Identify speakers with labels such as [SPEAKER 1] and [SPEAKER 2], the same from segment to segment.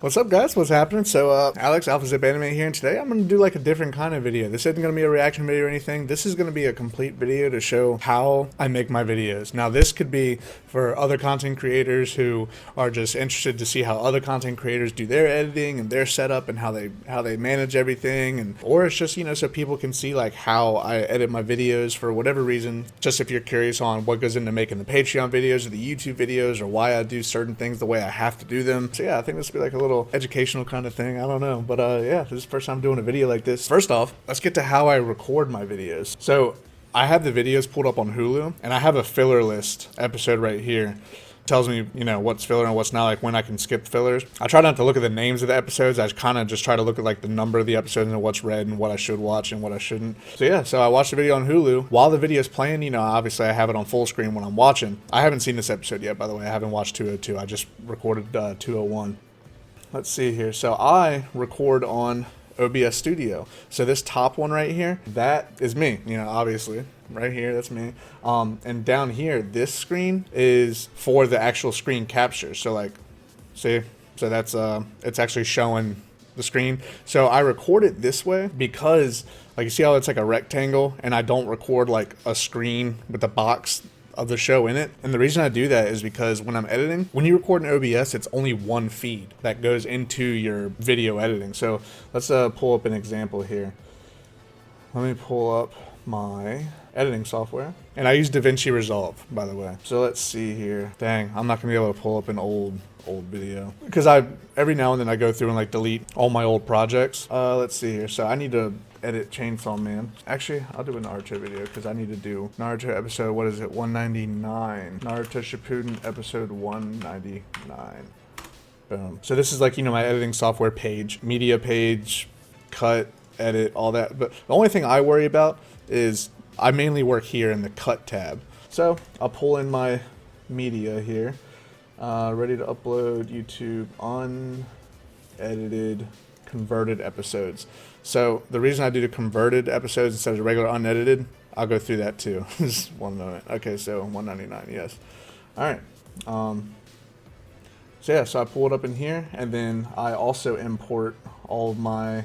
[SPEAKER 1] What's up, guys? What's happening? So, Alex, Alpha Zip Anime here, and today I'm going to do like a different kind of video. This isn't going to be a reaction video or anything. This is going to be a complete video to show how I make my videos. Now, this could be for other content creators who are just interested to see how other content creators do their editing and their setup and how they manage everything, and or it's just, so people can see like how I edit my videos for whatever reason. Just if you're curious on what goes into making the Patreon videos or the YouTube videos or why I do certain things the way I have to do them. So yeah, I think this will be like a little educational kind of thing. I don't know, but yeah, this is the first time doing a video like this. First off, let's get to how I record my videos. So I have the videos pulled up on Hulu, and I have a filler list episode right here. Tells me, what's filler and what's not, like when I can skip fillers. I try not to look at the names of the episodes. I kind of just try to look at like the number of the episodes and what's read and what I should watch and what I shouldn't. So yeah, so I watched the video on Hulu. While the video is playing, obviously I have it on full screen when I'm watching. I haven't seen this episode yet, by the way. I haven't watched 202. I just recorded 201. Let's see here. So I record on OBS Studio. So this top one right here, that is me, obviously. Right here, that's me. And down here, this screen is for the actual screen capture. So like, see? So that's, it's actually showing the screen. So I record it this way because, like, you see how it's like a rectangle, and I don't record like a screen with the box of the show in it. And the reason I do that is because when I'm editing, when you record in OBS, it's only one feed that goes into your video editing. So let's pull up an example here. Let me pull up my editing software, and I use DaVinci Resolve, by the way. So let's see here. Dang, I'm not gonna be able to pull up an old video because every now and then I go through and like delete all my old projects. Let's see here. So I need to edit Chainsaw Man. Actually, I'll do a Naruto video because I need to do Naruto episode, what is it, 199. Naruto Shippuden episode 199. Boom. So this is like, my editing software page, media page, cut, edit, all that. But the only thing I worry about is I mainly work here in the cut tab. So I'll pull in my media here. Ready to upload YouTube unedited converted episodes. So the reason I do the converted episodes instead of the regular unedited, I'll go through that too. Just 1 moment. Okay, so 199, yes. All right. So yeah, so I pull it up in here, and then I also import all of my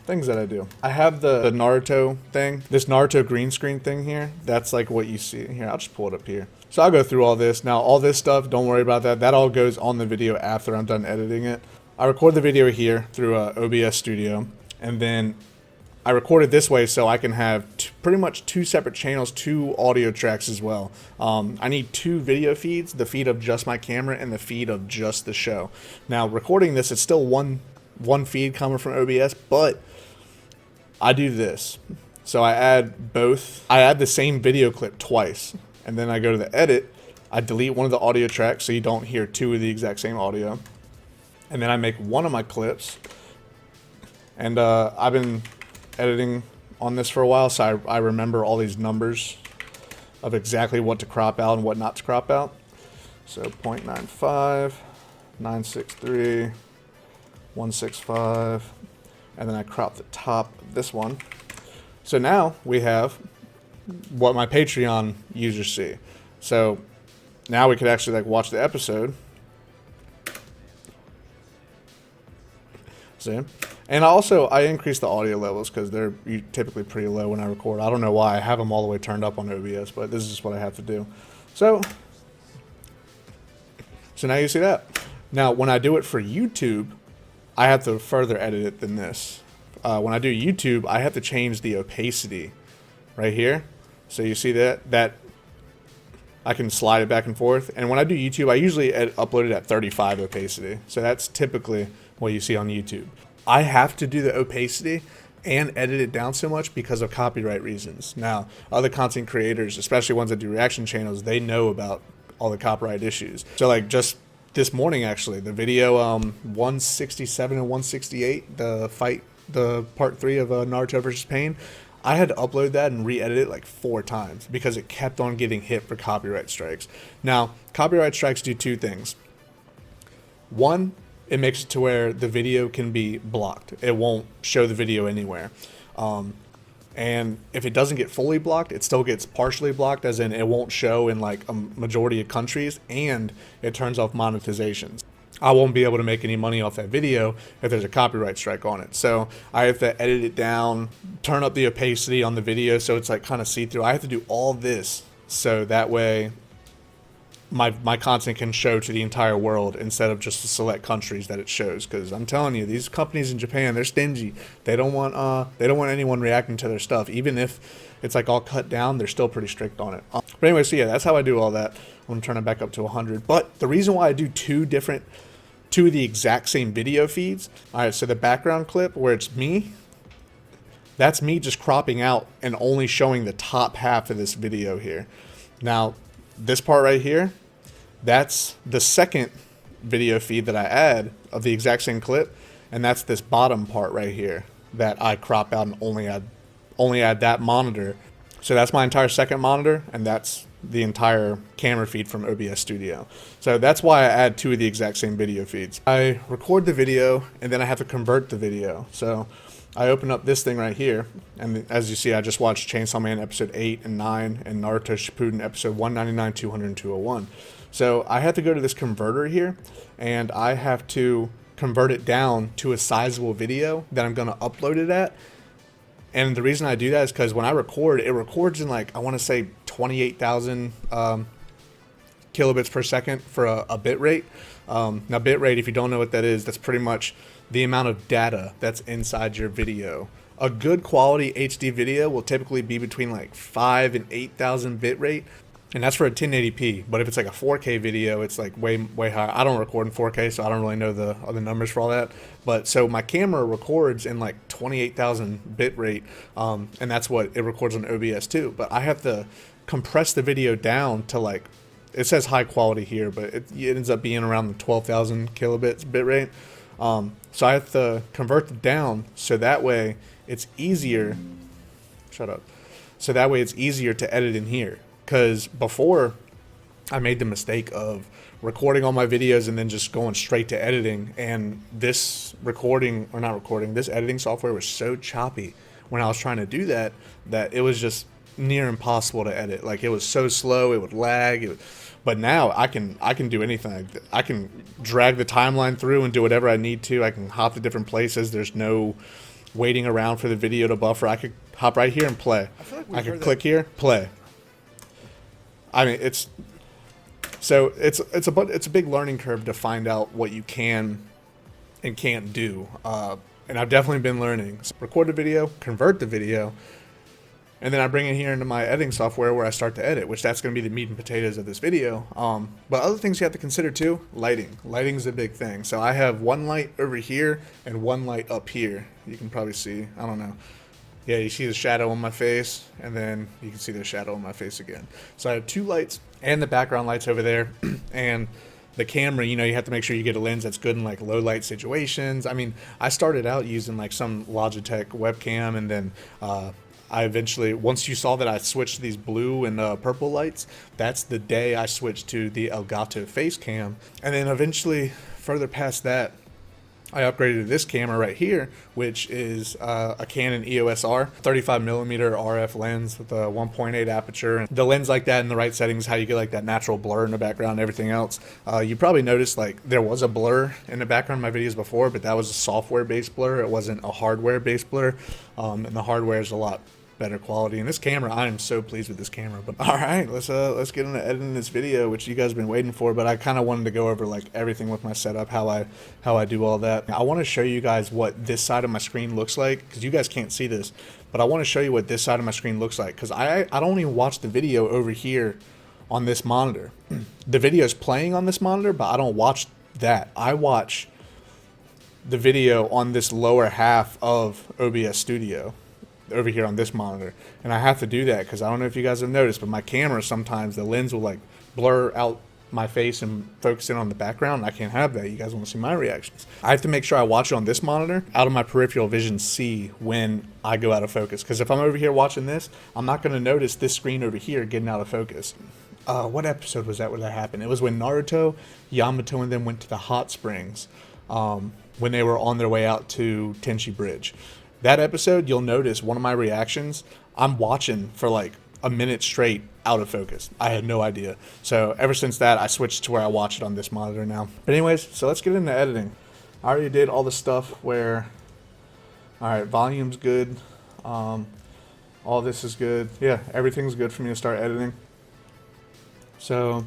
[SPEAKER 1] things that I do. I have the Naruto thing, this Naruto green screen thing here. That's like what you see here. I'll just pull it up here. So I'll go through all this. Now, all this stuff, don't worry about that. That all goes on the video after I'm done editing it. I record the video here through OBS Studio, and then I record it this way so I can have pretty much 2 separate channels, 2 audio tracks as well. I need 2 video feeds, the feed of just my camera and the feed of just the show. Now, recording this, it's still one feed coming from OBS, but I do this. So I add both. I add the same video clip twice, and then I go to the edit. I delete one of the audio tracks so you don't hear 2 of the exact same audio. And then I make one of my clips. And I've been editing on this for a while, so I remember all these numbers of exactly what to crop out and what not to crop out. So 0.95, 963, 165, and then I crop the top of this one. So now we have what my Patreon users see. So now we could actually like watch the episode. See? And also, I increase the audio levels because they're typically pretty low when I record. I don't know why. I have them all the way turned up on OBS, but this is just what I have to do. So now you see that. Now, when I do it for YouTube, I have to further edit it than this. When I do YouTube, I have to change the opacity right here. So you see that I can slide it back and forth. And when I do YouTube, I usually upload it at 35 opacity. So that's typically what you see on YouTube. I have to do the opacity and edit it down so much because of copyright reasons. Now, other content creators, especially ones that do reaction channels, they know about all the copyright issues. So like just this morning, actually, the video 167 and 168, the part 3 of Naruto vs. Pain, I had to upload that and re-edit it like 4 times because it kept on getting hit for copyright strikes. Now, copyright strikes do 2 things. One, it makes it to where the video can be blocked. It won't show the video anywhere. And if it doesn't get fully blocked, it still gets partially blocked, as in it won't show in like a majority of countries, and it turns off monetizations. I won't be able to make any money off that video if there's a copyright strike on it. So I have to edit it down, turn up the opacity on the video so it's like kind of see-through. I have to do all this so that way my content can show to the entire world instead of just the select countries that it shows. Because I'm telling you, these companies in Japan, they're stingy. They don't want anyone reacting to their stuff. Even if it's like all cut down, they're still pretty strict on it. But anyway, so yeah, that's how I do all that. I'm gonna turn it back up to 100. But the reason why I do two of the exact same video feeds. All right, so the background clip where it's me, that's me just cropping out and only showing the top half of this video here. Now, this part right here, that's the second video feed that I add of the exact same clip, and that's this bottom part right here that I crop out and only add that monitor. So that's my entire second monitor, and that's the entire camera feed from OBS Studio. So that's why I add two of the exact same video feeds. I record the video and then I have to convert the video. So I open up this thing right here, and as you see, I just watched Chainsaw Man episode 8 and 9 and Naruto Shippuden episode 199, 200, and 201. So I have to go to this converter here, and I have to convert it down to a sizable video that I'm going to upload it at. And the reason I do that is because when I record, it records in like, I want to say 28,000 kilobits per second for a bit rate. Now bit rate, if you don't know what that is, that's pretty much the amount of data that's inside your video. A good quality HD video will typically be between like 5 and 8,000 bit rate. And that's for a 1080p. But if it's like a 4K video, it's like way higher. I don't record in 4K, so I don't really know the other numbers for all that. But so my camera records in like 28,000 bit rate, and that's what it records on OBS too. But I have to compress the video down to like, it says high quality here, but it ends up being around the 12,000 kilobits bit rate. So I have to convert it down so that way it's easier. Shut up. So that way it's easier to edit in here. Because before, I made the mistake of recording all my videos and then just going straight to editing. And this this editing software was so choppy when I was trying to do that, that it was just near impossible to edit. Like, it was so slow, it would lag. But now I can do anything. I can drag the timeline through and do whatever I need to. I can hop to different places. There's no waiting around for the video to buffer. I could hop right here and play. I could click here, play. I mean, it's a big learning curve to find out what you can and can't do. And I've definitely been learning. So record the video, convert the video, and then I bring it here into my editing software where I start to edit, which that's going to be the meat and potatoes of this video. But other things you have to consider too, lighting. Lighting's a big thing. So I have one light over here and one light up here. You can probably see, I don't know. Yeah, you see the shadow on my face, and then you can see the shadow on my face again. So I have two lights and the background lights over there, and the camera, you know, you have to make sure you get a lens that's good in like low light situations. I mean, I started out using like some Logitech webcam, and then I eventually, once you saw that I switched to these blue and purple lights, that's the day I switched to the Elgato face cam. And then eventually, further past that, I upgraded to this camera right here, which is a Canon EOS R, 35mm RF lens with a 1.8 aperture. And the lens like that in the right settings, how you get like that natural blur in the background and everything else. You probably noticed like there was a blur in the background of my videos before, but that was a software-based blur. It wasn't a hardware-based blur, and the hardware is a lot better quality. And this camera, I am so pleased with this camera. But all right, let's get into editing this video, which you guys have been waiting for. But I kind of wanted to go over like everything with my setup, how I do all that. I want to show you guys what this side of my screen looks like, because you guys can't see this, but I want to show you what this side of my screen looks like, because I don't even watch the video over here on this monitor. The video is playing on this monitor, but I don't watch that. I watch the video on this lower half of OBS Studio over here on this monitor, and I have to do that because I don't know if you guys have noticed, but my camera sometimes the lens will like blur out my face and focus in on the background. I can't have that. You guys want to see my reactions. I have to make sure I watch it on this monitor out of my peripheral vision see when I go out of focus, because if I'm over here watching this, I'm not going to notice this screen over here getting out of focus. What episode was that where that happened? It was when Naruto, Yamato, and them went to the hot springs when they were on their way out to Tenchi Bridge. That episode, you'll notice one of my reactions, I'm watching for like a minute straight out of focus. I had no idea. So ever since that, I switched to where I watch it on this monitor now. But anyways, so let's get into editing. I already did all the stuff where, all right, volume's good. All this is good. Yeah, everything's good for me to start editing. So,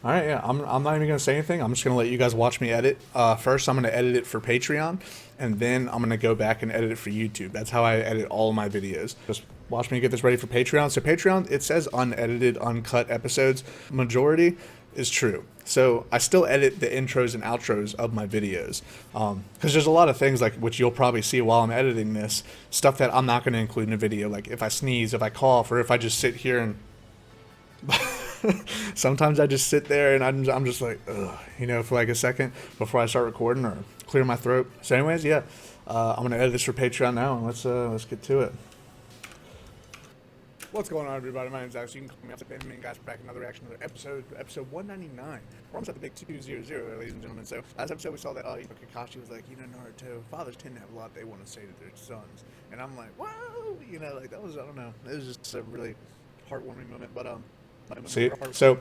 [SPEAKER 1] all right, yeah, I'm not even gonna say anything. I'm just gonna let you guys watch me edit. First, I'm gonna edit it for Patreon, and then I'm gonna go back and edit it for YouTube. That's how I edit all of my videos. Just watch me get this ready for Patreon. So Patreon, it says unedited, uncut episodes. Majority is true. So I still edit the intros and outros of my videos, because there's a lot of things like which you'll probably see while I'm editing this, stuff that I'm not going to include in a video, like if I sneeze, if I cough, or if I just sit here and sometimes I just sit there and I'm just like, ugh, you know, for like a second before I start recording or clear my throat. So anyways, yeah, I'm going to edit this for Patreon now, and let's get to it. What's going on, everybody? My name's Alex. You can call me up. And guys, back another reaction to episode 199. We're almost at the big 200, ladies and gentlemen. So last episode we saw that Kakashi was like, you know, Naruto, fathers tend to have a lot they want to say to their sons, and I'm like, whoa, you know, like that was, I don't know, it was just a really heartwarming moment. But see, so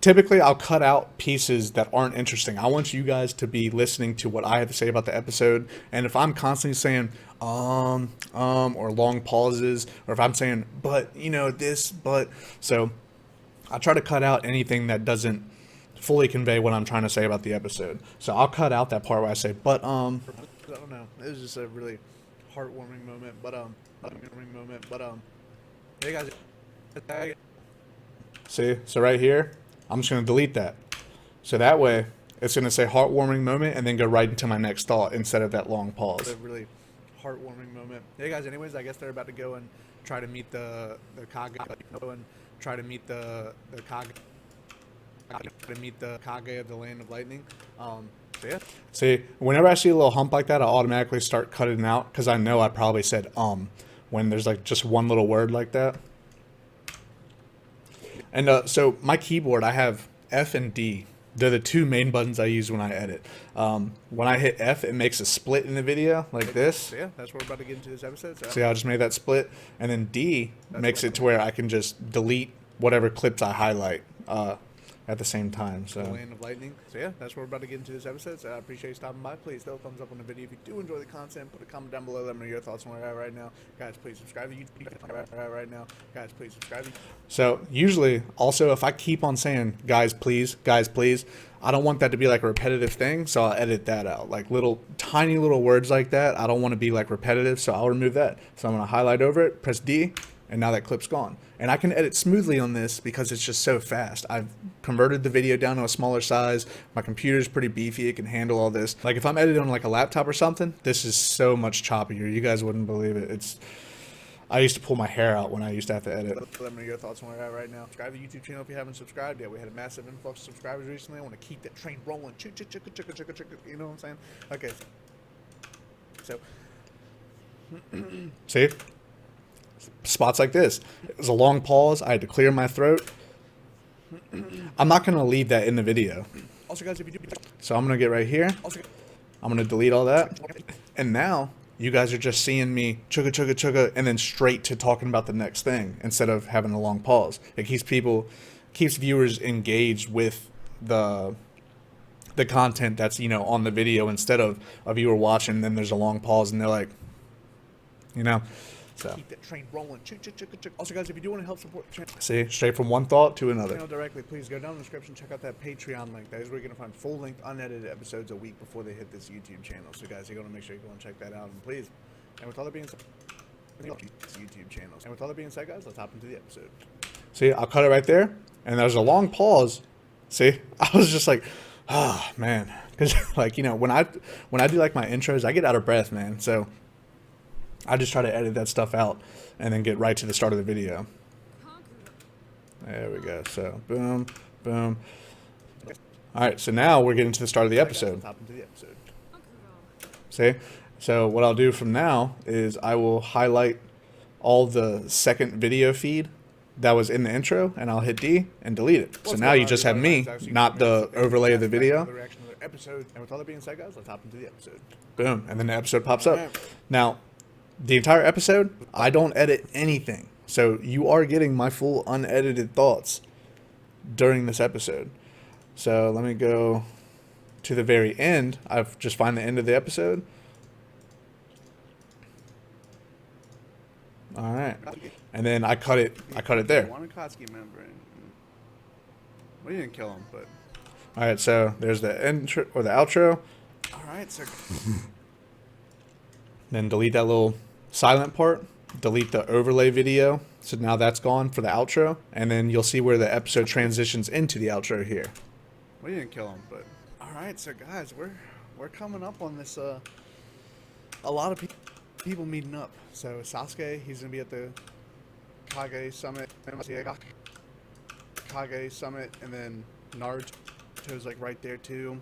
[SPEAKER 1] typically I'll cut out pieces that aren't interesting. I want you guys to be listening to what I have to say about the episode, and if I'm constantly saying or long pauses, or if I'm saying but, you know, this, but, so I try to cut out anything that doesn't fully convey what I'm trying to say about the episode. So I'll cut out that part where I say but, I don't know, it was just a really heartwarming moment. But hey guys, see, so right here I'm just going to delete that, so that way it's going to say heartwarming moment and then go right into my next thought instead of that long pause. A really heartwarming moment. Hey guys, anyways, I guess they're about to go and try to meet the Kage, Kage of the Land of Lightning. So yeah. See, whenever I see a little hump like that, I automatically start cutting out, because I know I probably said when there's like just one little word like that. And so my keyboard, I have F and D. They're the two main buttons I use when I edit. When I hit F, it makes a split in the video like this. Yeah, that's what we're about to get into this episode. So I just made that split. And then D makes it to where I can just delete whatever clips I highlight at the same time. So Land of Lightning. So yeah, that's what we're about to get into this episode. So I appreciate you stopping by. Please throw a thumbs up on the video if you do enjoy the content. Put a comment down below. Let me know your thoughts on where we're at right now. Guys, please subscribe to YouTube right now. Guys, please subscribe. So usually, also, if I keep on saying guys, please, I don't want that to be like a repetitive thing, so I'll edit that out. Like little tiny little words like that, I don't want to be like repetitive, so I'll remove that. So I'm going to highlight over it, press D, and now that clip's gone. And I can edit smoothly on this because it's just so fast. I've converted the video down to a smaller size. My computer's pretty beefy. It can handle all this. Like if I'm editing on like a laptop or something, this is so much choppier. You guys wouldn't believe it. I used to pull my hair out when I used to have to edit. Let me know your thoughts on where we're at right now. Subscribe to the YouTube channel if you haven't subscribed yet. We had a massive influx of subscribers recently. I want to keep that train rolling. You know what I'm saying? Okay. So, see? Spots like this. It was a long pause. I had to clear my throat. I'm not going to leave that in the video. Also, guys, if you do, so I'm going to get right here. I'm going to delete all that. And now you guys are just seeing me chugga, and then straight to talking about the next thing instead of having a long pause. It keeps viewers engaged with the content that's, you know, on the video, instead of a viewer watching and then there's a long pause and they're like, you know. So keep that train rolling. Also, guys, if you do want to help support the channel, see, straight from one thought to another. Directly, please go down in the description, check out that Patreon link. That is where you're gonna find full-length, unedited episodes a week before they hit this YouTube channel. So, guys, you're gonna make sure you go and check that out. And please, and with all that being said, YouTube channels. And with all that being said, guys, let's hop into the episode. See, I'll cut it right there, and there's a long pause. See, I was just like, oh man, because like, you know, when I do like my intros, I get out of breath, man. So I just try to edit that stuff out and then get right to the start of the video. There we go. So boom, boom. All right, so now we're getting to the start of the episode. See? So what I'll do from now is I will highlight all the second video feed that was in the intro, and I'll hit D and delete it. So now you just have me, not the overlay of the video. And with all that being said, guys, let's hop into the episode. Boom, and then the episode pops up. Now, the entire episode, I don't edit anything. So you are getting my full unedited thoughts during this episode. So let me go to the very end. I've just find the end of the episode. All right, and then I cut it there.
[SPEAKER 2] We didn't kill him, but
[SPEAKER 1] All right, so there's the intro or the outro.
[SPEAKER 2] all right, so
[SPEAKER 1] Then delete that little silent part. Delete the overlay video. So now that's gone for the outro, and then you'll see where the episode transitions into the outro here.
[SPEAKER 2] we didn't kill him, but all right, so guys, we're coming up on this. A lot of people meeting up. So Sasuke, he's gonna be at the Kage Summit, Kage Summit, and then Naruto's like right there too.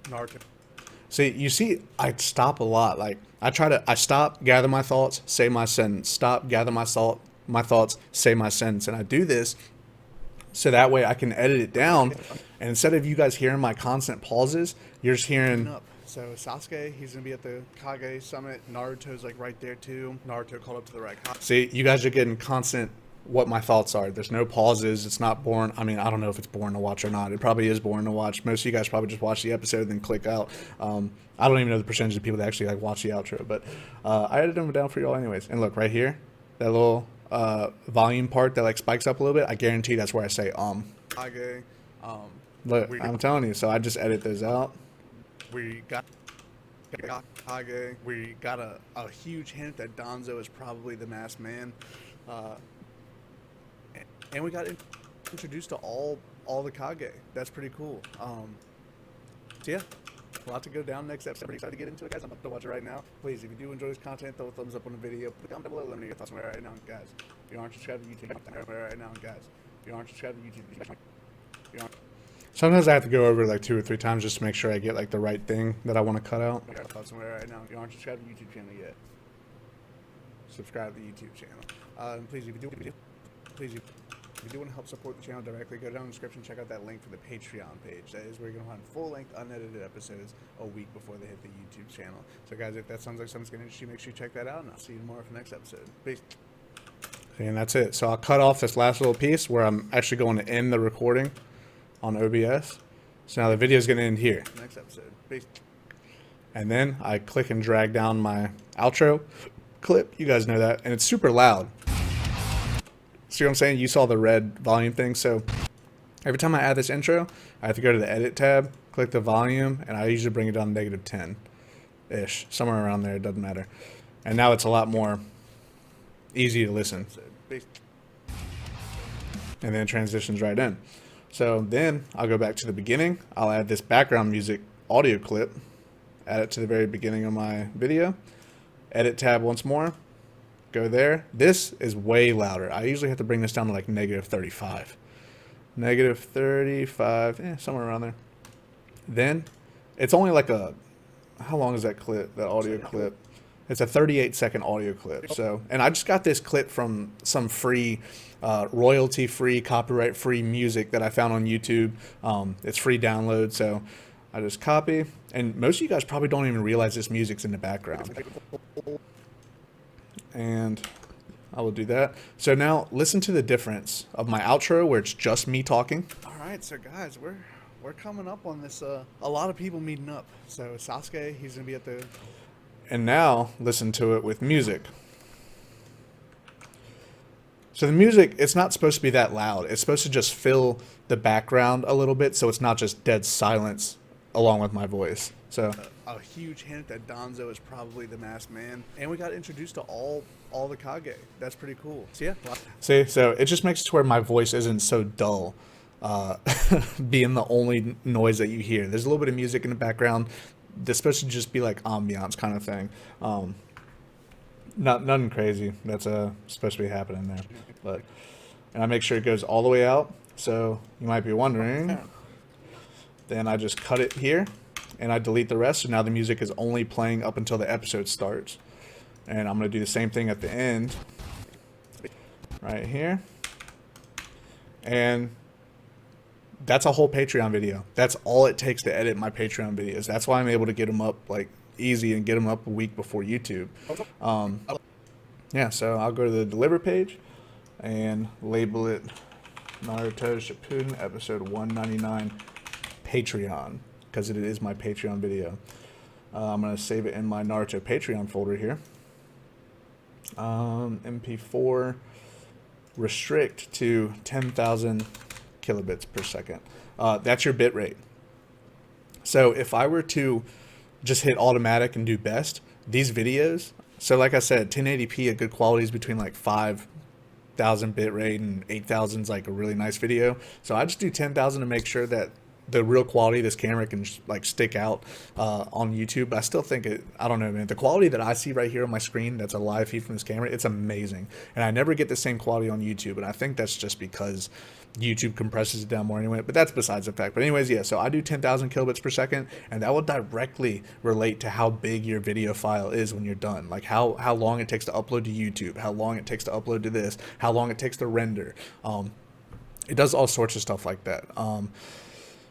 [SPEAKER 2] Naruto.
[SPEAKER 1] See, you see, I stop a lot. Like I stop, gather my thoughts, say my sentence. Stop, gather my thoughts, say my sentence, and I do this so that way I can edit it down. And instead of you guys hearing my constant pauses, you're just hearing.
[SPEAKER 2] So Sasuke, he's gonna be at the Kage Summit. Naruto's like right there too. Naruto called up to the right.
[SPEAKER 1] See, you guys are getting constant what my thoughts are. There's no pauses. It's not boring. I mean, I don't know if it's boring to watch or not. It probably is boring to watch. Most of you guys probably just watch the episode and then click out. I don't even know the percentage of people that actually like watch the outro, but I edited them down for y'all anyways. And look right here, that little volume part that like spikes up a little bit. I guarantee that's where I say
[SPEAKER 2] Kage.
[SPEAKER 1] Look, I'm telling you. So I just edit those out.
[SPEAKER 2] We got Kage. We got a huge hint that Danzo is probably the masked man. And we got introduced to all the Kage. That's pretty cool. So yeah, a lot to go down next episode. Pretty excited to get into it, guys. I'm about to watch it right now. Please, if you do enjoy this content, throw a thumbs up on the video. Put a comment below. Let me know your thoughts on it right now, guys. If you aren't subscribed to YouTube, right now, guys. If you aren't subscribed to YouTube,
[SPEAKER 1] Sometimes I have to go over it like 2 or 3 times just to make sure I get like the right thing that I want to cut out.
[SPEAKER 2] Thoughts on it right now. If you aren't subscribed to the YouTube channel yet, subscribe to the YouTube channel. Please, if you do want to help support the channel directly, go down in the description, check out that link for the Patreon page. That is where you're going to find full-length, unedited episodes a week before they hit the YouTube channel. So guys, if that sounds like something's going to interest you, make sure you check that out, and I'll see you tomorrow for the next episode. Peace.
[SPEAKER 1] And that's it. So I'll cut off this last little piece where I'm actually going to end the recording on OBS. So now the video is going to end here.
[SPEAKER 2] Next episode. Peace.
[SPEAKER 1] And then I click and drag down my outro clip. You guys know that. And it's super loud. See what I'm saying? You saw the red volume thing. So every time I add this intro, I have to go to the edit tab, click the volume, and I usually bring it down to -10-ish. Somewhere around there. It doesn't matter. And now it's a lot more easy to listen. And then it transitions right in. So then I'll go back to the beginning. I'll add this background music audio clip. Add it to the very beginning of my video. Edit tab once more. Go there. This is way louder. I usually have to bring this down to like -35. -35, somewhere around there. Then it's only like how long is that clip, that audio clip? It's a 38-second audio clip. So, and I just got this clip from some free, royalty-free, copyright-free music that I found on YouTube. It's free download, so I just copy. And most of you guys probably don't even realize this music's in the background. And I will do that. So now listen to the difference of my outro where it's just me talking.
[SPEAKER 2] All right, so guys, we're coming up on this. A lot of people meeting up. So Sasuke, he's gonna be at the.
[SPEAKER 1] And now listen to it with music. So the music, it's not supposed to be that loud. It's supposed to just fill the background a little bit, so it's not just dead silence along with my voice. So
[SPEAKER 2] a huge hint that Danzo is probably the masked man, and we got introduced to all the Kage. That's pretty cool. So yeah.
[SPEAKER 1] See, so it just makes it to where my voice isn't so dull, being the only noise that you hear. There's a little bit of music in the background. That's supposed to just be like ambiance kind of thing. Nothing crazy that's supposed to be happening there. And I make sure it goes all the way out. So you might be wondering. Then I just cut it here and I delete the rest. So now the music is only playing up until the episode starts. And I'm going to do the same thing at the end. Right here. And that's a whole Patreon video. That's all it takes to edit my Patreon videos. That's why I'm able to get them up like easy and get them up a week before YouTube. Yeah, so I'll go to the deliver page. and label it Naruto Shippuden episode 199 Patreon, because it is my Patreon video. I'm going to save it in my Naruto Patreon folder here. MP4, restrict to 10,000 kilobits per second. That's your bit rate. So if I were to just hit automatic and do best, these videos, so like I said, 1080p, a good quality is between like 5,000 bit rate and 8,000 is like a really nice video. So I just do 10,000 to make sure that the real quality of this camera can like stick out on YouTube. But I still think I don't know, man, the quality that I see right here on my screen, that's a live feed from this camera, it's amazing. And I never get the same quality on YouTube, and I think that's just because YouTube compresses it down more anyway, but that's besides the fact. But anyways, yeah, so I do 10,000 kilobits per second, and that will directly relate to how big your video file is when you're done. Like how long it takes to upload to YouTube, how long it takes to upload to this, how long it takes to render. It does all sorts of stuff like that.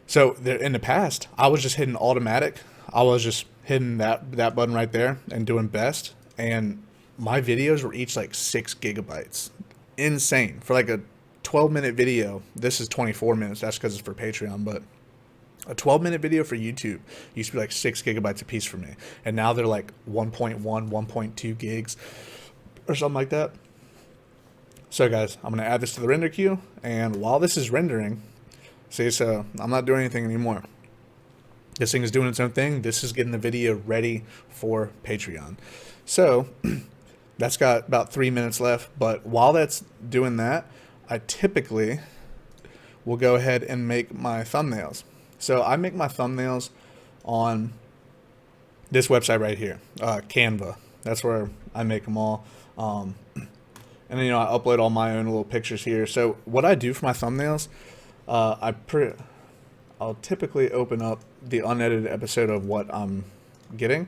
[SPEAKER 1] So there, in the past, I was just hitting automatic. I was just hitting that button right there and doing best. And my videos were each like 6 gigabytes. Insane. For like a 12-minute video, this is 24 minutes. That's because it's for Patreon. But a 12-minute video for YouTube used to be like 6 gigabytes a piece for me. And now they're like 1.1, 1.2 gigs or something like that. So guys, I'm going to add this to the render queue. And while this is rendering, see, so I'm not doing anything anymore. This thing is doing its own thing. This is getting the video ready for Patreon. So that's got about 3 minutes left. But while that's doing that, I typically will go ahead and make my thumbnails. So I make my thumbnails on this website right here, Canva. That's where I make them all. And then, you know, I upload all my own little pictures here. So what I do for my thumbnails, I'll typically open up the unedited episode of what I'm getting.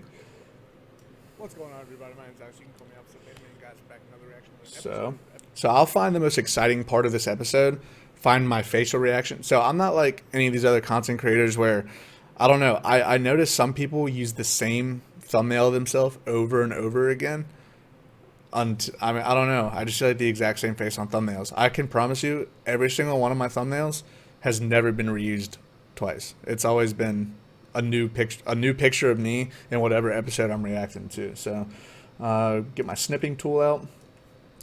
[SPEAKER 2] What's going on, everybody? My name's Alex. You can call me Opposite Bandman. Guys, back another reaction.
[SPEAKER 1] So I'll find the most exciting part of this episode, find my facial reaction. So I'm not like any of these other content creators where, I don't know, I notice some people use the same thumbnail themselves over and over again. I mean, I don't know. I just like the exact same face on thumbnails. I can promise you, every single one of my thumbnails has never been reused twice. It's always been a new picture of me in whatever episode I'm reacting to. So, get my snipping tool out.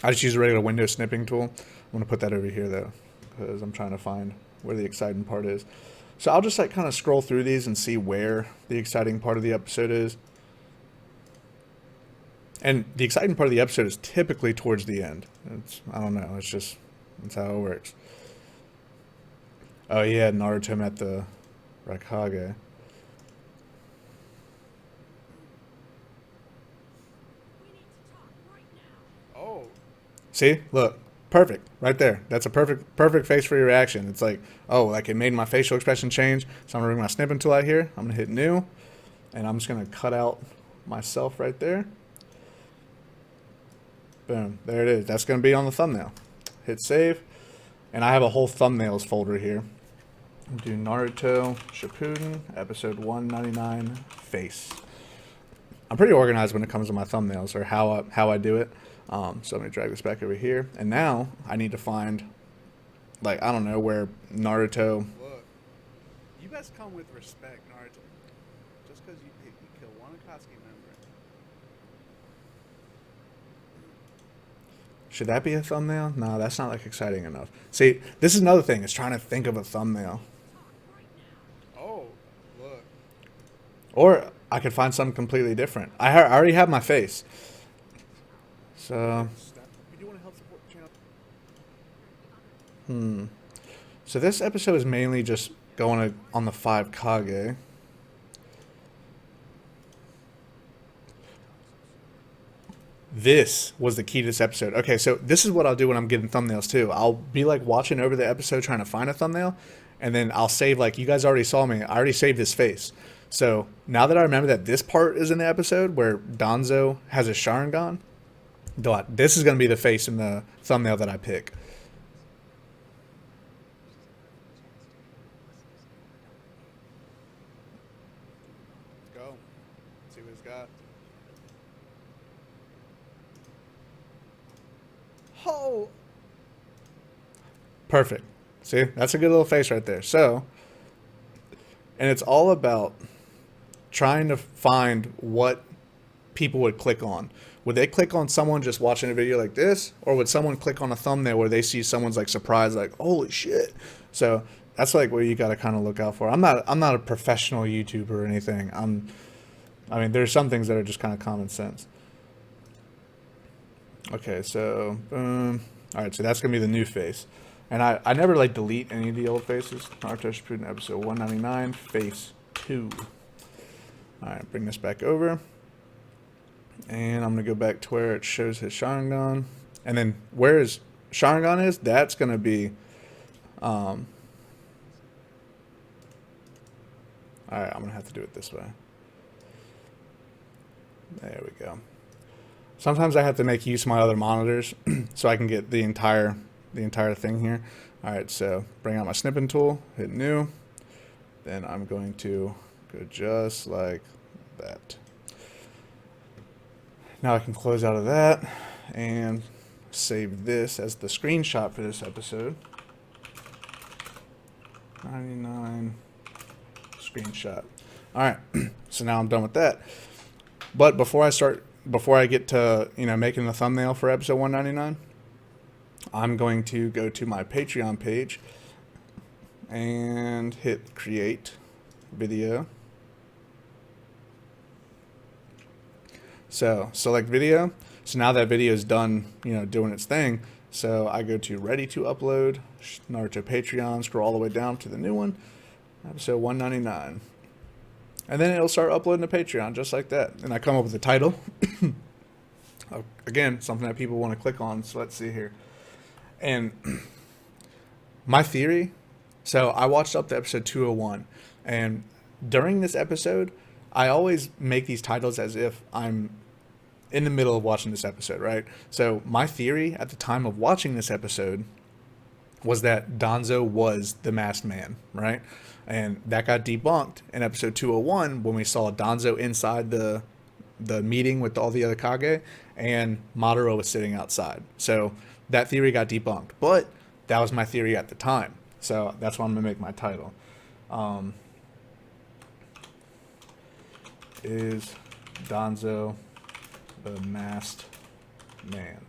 [SPEAKER 1] I just use a regular Windows snipping tool. I'm gonna put that over here though, because I'm trying to find where the exciting part is. So I'll just like kind of scroll through these and see where the exciting part of the episode is. And the exciting part of the episode is typically towards the end. I don't know. That's how it works. Oh yeah, Naruto met the Raikage.
[SPEAKER 2] Oh.
[SPEAKER 1] See? Look. Perfect. Right there. That's a perfect face for your reaction. It's like, oh, like it made my facial expression change. So I'm going to bring my snipping tool out here. I'm going to hit new. And I'm just going to cut out myself right there. Boom. There it is. That's going to be on the thumbnail. Hit save. And I have a whole thumbnails folder here. Do Naruto Shippuden episode 199 face. I'm pretty organized when it comes to my thumbnails, or how I do it. So let me drag this back over here. And now I need to find, like, I don't know, where Naruto.
[SPEAKER 2] Look, you best come with respect, Naruto. Just because you kill one Akatsuki member.
[SPEAKER 1] Should that be a thumbnail? No, that's not like exciting enough. See, this is another thing. It's trying to think of a thumbnail.
[SPEAKER 2] Oh, look.
[SPEAKER 1] Or I could find something completely different. I already have my face. So.
[SPEAKER 2] You do want to help support the channel.
[SPEAKER 1] So this episode is mainly just going on the 5 Kage. This was the key to this episode. Okay, so this is what I'll do when I'm getting thumbnails too. I'll be like watching over the episode trying to find a thumbnail, and then I'll save, like, you guys already saw me. I already saved this face. So now that I remember that this part is in the episode where Danzo has a Sharingan, this is going to be the face in the thumbnail that I pick.
[SPEAKER 2] Let's go. See what it's got. Oh!
[SPEAKER 1] Perfect. See, that's a good little face right there. So, and it's all about trying to find what people would click on. Would they click on someone just watching a video like this, or would someone click on a thumbnail where they see someone's like surprised, like, holy shit? So that's like what you got to kind of look out for. I'm not a professional YouTuber or anything. I mean, there's some things that are just kind of common sense. Okay, so boom. All right, so that's gonna be the new face, and I never like delete any of the old faces. Naruto Shippuden episode 199, face 2. All right, bring this back over. And I'm going to go back to where it shows his Sharingan. And then where his Sharingan is, that's going to be... Alright, I'm going to have to do it this way. There we go. Sometimes I have to make use of my other monitors so I can get the entire thing here. Alright, so bring out my snipping tool, hit new. Then I'm going to go just like that. Now I can close out of that and save this as the screenshot for this episode. 99 screenshot. All right, so now I'm done with that. But before I get to, making the thumbnail for episode 199, I'm going to go to my Patreon page and hit create video. So select video. So now that video is done, doing its thing. So I go to ready to upload, Naruto Patreon, scroll all the way down to the new one, episode 199. And then it'll start uploading to Patreon just like that. And I come up with a title. Again, something that people want to click on. So let's see here. And my theory, so I watched up to episode 201. And during this episode, I always make these titles as if I'm in the middle of watching this episode, right? So my theory at the time of watching this episode was that Danzo was the masked man, right? And that got debunked in episode 201 when we saw Danzo inside the meeting with all the other Kage and Madara was sitting outside. So that theory got debunked, but that was my theory at the time. So that's why I'm gonna make my title. Is Danzo the masked man?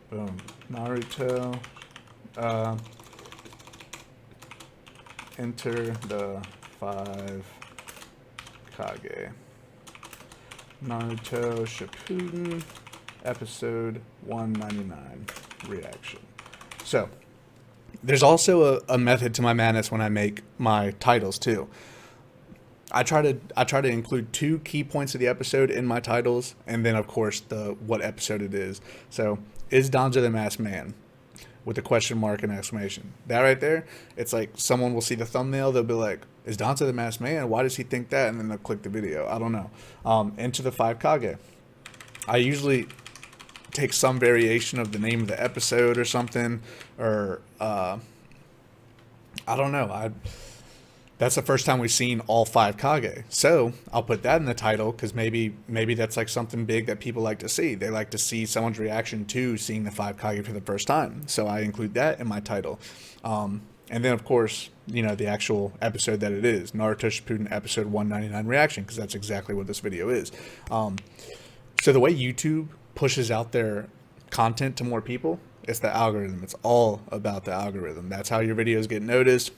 [SPEAKER 1] Boom. Naruto. Enter the 5 Kage. Naruto Shippuden, episode 199, reaction. So, there's also a method to my madness when I make my titles too. I try to include 2 key points of the episode in my titles, and then of course what episode it is. So, is Danzo the masked man? With a question mark and exclamation. That right there, it's like someone will see the thumbnail, they'll be like, is Danzo the masked man? Why does he think that? And then they'll click the video. I don't know. Enter the 5 Kage. I usually take some variation of the name of the episode or something, or I don't know. That's the first time we've seen all 5 Kage. So I'll put that in the title because maybe that's like something big that people like to see. They like to see someone's reaction to seeing the 5 Kage for the first time. So I include that in my title. And then, of course, the actual episode that it is, Naruto Shippuden episode 199 reaction, because that's exactly what this video is. So the way YouTube pushes out their content to more people, it's the algorithm. It's all about the algorithm. That's how your videos get noticed.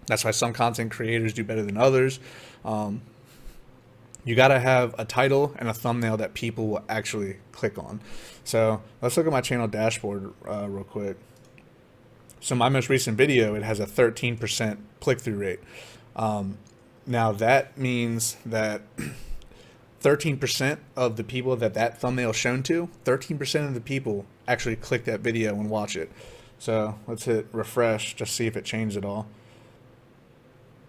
[SPEAKER 1] That's why some content creators do better than others. You got to have a title and a thumbnail that people will actually click on. So let's look at my channel dashboard real quick. So my most recent video, it has a 13% click-through rate. Now that means that 13% of the people that thumbnail is shown to, 13% of the people actually click that video and watch it. So let's hit refresh, just see if it changed at all.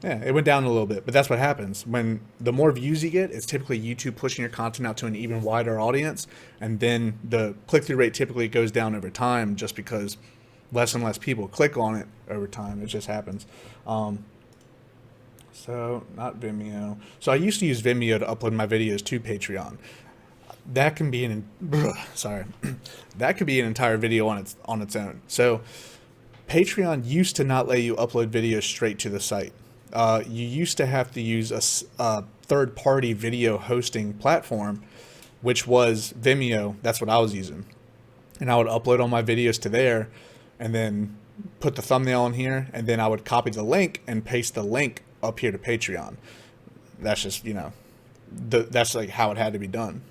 [SPEAKER 1] Yeah, it went down a little bit, but that's what happens. When the more views you get, it's typically YouTube pushing your content out to an even wider audience, and then the click-through rate typically goes down over time just because less and less people click on it over time. It just happens. So, not Vimeo. So I used to use Vimeo to upload my videos to Patreon. that can be sorry, that could be an entire video on its own. So Patreon used to not let you upload videos straight to the site. You used to have to use a third-party video hosting platform, which was Vimeo. That's what I was using. And I would upload all my videos to there and then put the thumbnail on here, and then I would copy the link and paste the link up here to Patreon. That's just, that's like how it had to be done.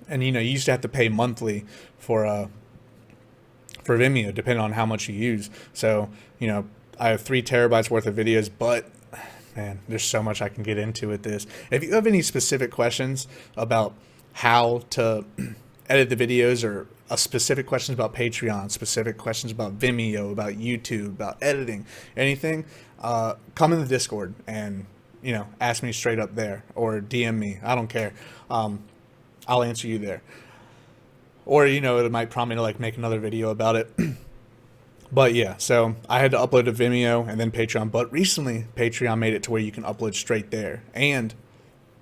[SPEAKER 1] And, you used to have to pay monthly for Vimeo, depending on how much you use. So, I have 3 terabytes worth of videos, but man, there's so much I can get into with this. If you have any specific questions about how to edit the videos, or specific questions about Patreon, specific questions about Vimeo, about YouTube, about editing, anything, come in the Discord and, ask me straight up there, or DM me. I don't care. I'll answer you there. Or, it might prompt me to like make another video about it. But yeah, so I had to upload to Vimeo and then Patreon. But recently, Patreon made it to where you can upload straight there. And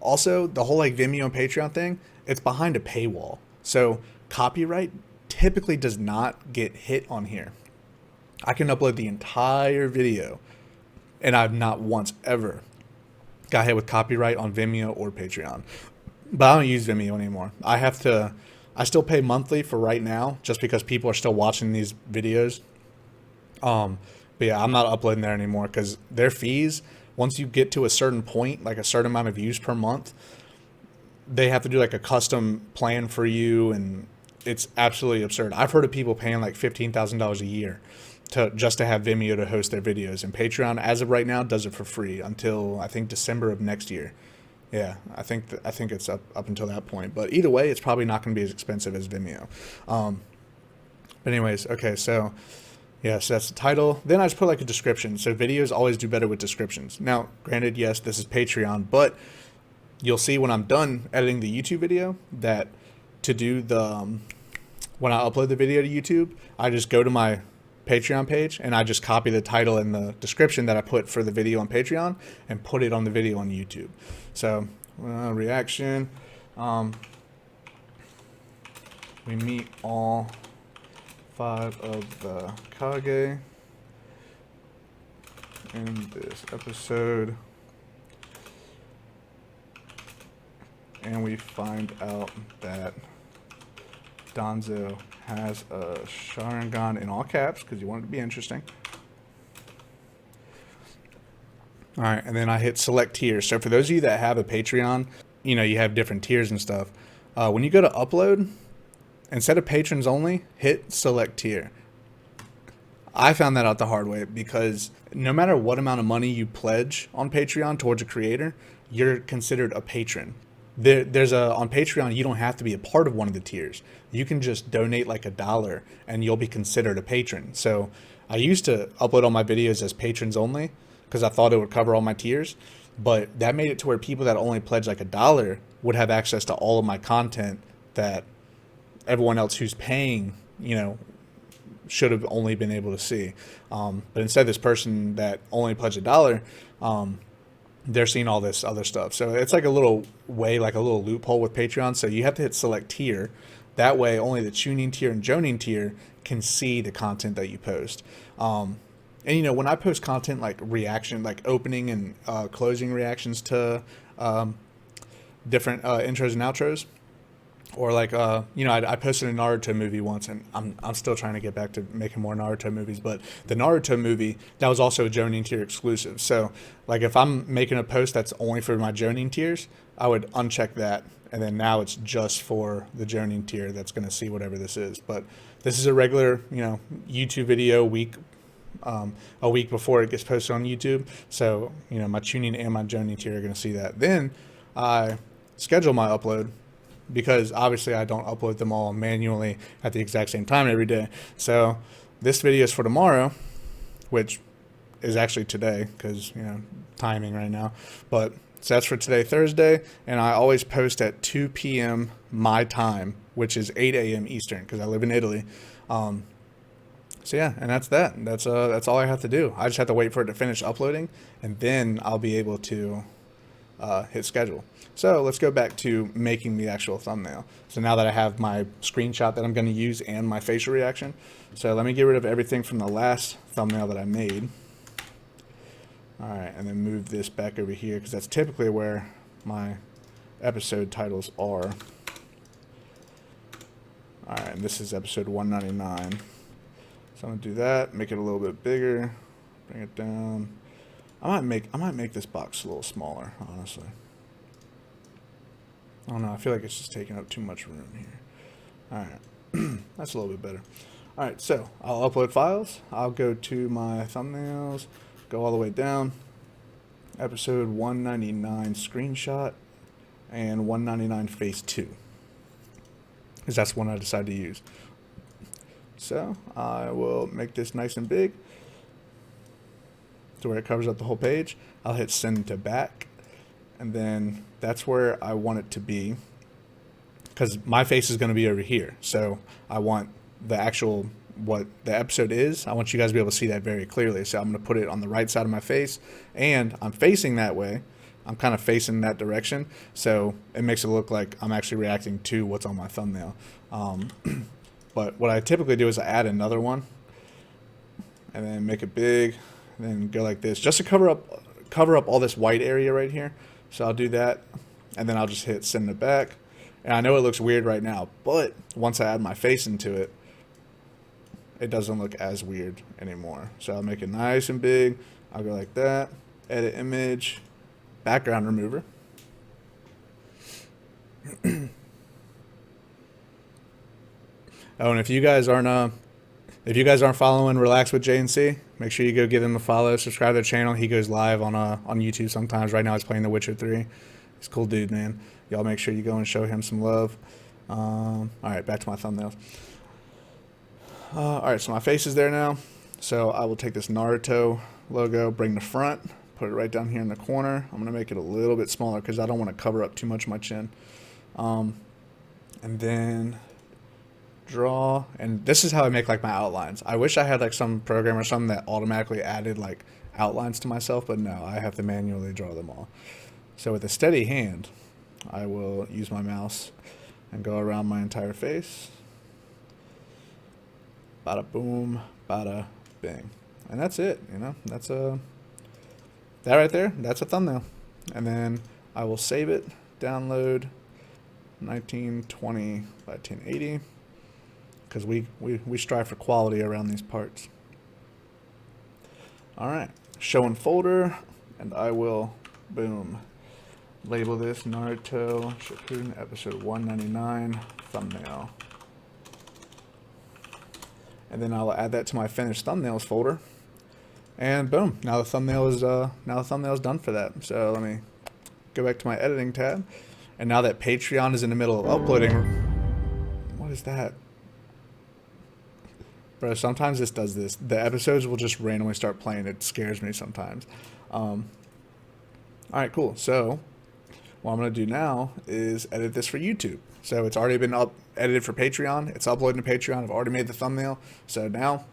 [SPEAKER 1] also, the whole like Vimeo and Patreon thing, it's behind a paywall. So copyright typically does not get hit on here. I can upload the entire video, and I've not once ever got hit with copyright on Vimeo or Patreon. But I don't use Vimeo anymore. I still pay monthly for right now, just because people are still watching these videos. But yeah, I'm not uploading there anymore, because their fees, once you get to a certain point, like a certain amount of views per month, they have to do like a custom plan for you, and it's absolutely absurd. I've heard of people paying like $15,000 a year just to have Vimeo to host their videos, and Patreon, as of right now, does it for free until I think December of next year. Yeah, I think it's up until that point. But either way, it's probably not going to be as expensive as Vimeo. But anyways, okay, so yeah, so that's the title. Then I just put like a description. So videos always do better with descriptions. Now, granted, yes, this is Patreon, but you'll see when I'm done editing the YouTube video that to do when I upload the video to YouTube, I just go to my Patreon page and I just copy the title and the description that I put for the video on Patreon and put it on the video on YouTube. So reaction, we meet all 5 of the Kage in this episode, and we find out that Danzo has a Sharingan in all caps because you want it to be interesting. All right, and then I hit select tiers. So for those of you that have a Patreon, you have different tiers and stuff. When you go to upload, instead of patrons only, hit select tier. I found that out the hard way, because no matter what amount of money you pledge on Patreon towards a creator, you're considered a patron. On Patreon, you don't have to be a part of one of the tiers. You can just donate like $1 and you'll be considered a patron. So I used to upload all my videos as patrons only because I thought it would cover all my tiers, but that made it to where people that only pledge like $1 would have access to all of my content that everyone else who's paying, should have only been able to see. But instead, this person that only pledged $1, they're seeing all this other stuff. So it's like a little loophole with Patreon. So you have to hit select tier. That way, only the tuning tier and joning tier can see the content that you post. And when I post content like reaction, like opening and closing reactions to different intros and outros, or like I posted a Naruto movie once, and I'm still trying to get back to making more Naruto movies, but the Naruto movie, that was also a Jonin tier exclusive. So like if I'm making a post that's only for my Jonin tiers, I would uncheck that, and then now it's just for the Jonin tier that's going to see whatever this is. But this is a regular YouTube video a week before it gets posted on YouTube. So my tuning and my Jonin tier are going to see that. Then I schedule my upload, because obviously I don't upload them all manually at the exact same time every day. So this video is for tomorrow, which is actually today because, timing right now. But so that's for today, Thursday, and I always post at 2 p.m. my time, which is 8 a.m. Eastern because I live in Italy. So yeah, and that's that. That's all I have to do. I just have to wait for it to finish uploading, and then I'll be able to hit schedule. So let's go back to making the actual thumbnail. So now that I have my screenshot that I'm going to use and my facial reaction, so let me get rid of everything from the last thumbnail that I made. Alright, and then move this back over here because that's typically where my episode titles are. Alright, and this is episode 199. So I'm going to do that, make it a little bit bigger, bring it down. I might make this box a little smaller, honestly. I don't know, I feel like it's just taking up too much room here. Alright, that's a little bit better. Alright, so I'll upload files. I'll go to my thumbnails, go all the way down. Episode 199 screenshot and 199 phase 2. Because that's one I decided to use. So I will make this nice and big to where it covers up the whole page. I'll hit send to back, and then that's where I want it to be because my face is going to be over here. So I want the actual what the episode is. I want you guys to be able to see that very clearly. So I'm going to put it on the right side of my face, and I'm facing that way. I'm kind of facing that direction, so it makes it look like I'm actually reacting to what's on my thumbnail. But what I typically do is I add another one and then make it big, and then go like this just to cover up all this white area right here. So I'll do that, and then I'll just hit send it back. And I know it looks weird right now, but once I add my face into it, it doesn't look as weird anymore. So I'll make it nice and big. I'll go like that, edit image, background remover. Oh, and if you guys aren't following Relax with JNC, make sure you go give him a follow, subscribe to their channel. He goes live on YouTube sometimes. Right now he's playing The Witcher 3. He's a cool dude, man. Y'all make sure you go and show him some love. All right, back to my thumbnails. All right, so my face is there now. So I will take this Naruto logo, bring the front, put it right down here in the corner. I'm going to make it a little bit smaller because I don't want to cover up too much of my chin. And then draw, and this is how I make like my outlines. I wish I had like some program or something that automatically added like outlines to myself, but no, I have to manually draw them all. So with a steady hand, I will use my mouse and go around my entire face. Bada boom, bada bing. And that's it, you know, that's that right there, that's a thumbnail. And then I will save it, download 1920 by 1080. Because we strive for quality around these parts. Alright, show in folder, and I will, boom, label this Naruto Shippuden episode 199 thumbnail. And then I'll add that to my finished thumbnails folder. And boom, now the thumbnail is done for that. So let me go back to my editing tab. And now that Patreon is in the middle of uploading, what is that? Bro, sometimes this does this. The episodes will just randomly start playing. It scares me sometimes. Alright, cool. So, what I'm going to do now is edit this for YouTube. So, it's already been edited for Patreon. It's uploading to Patreon. I've already made the thumbnail. So, now,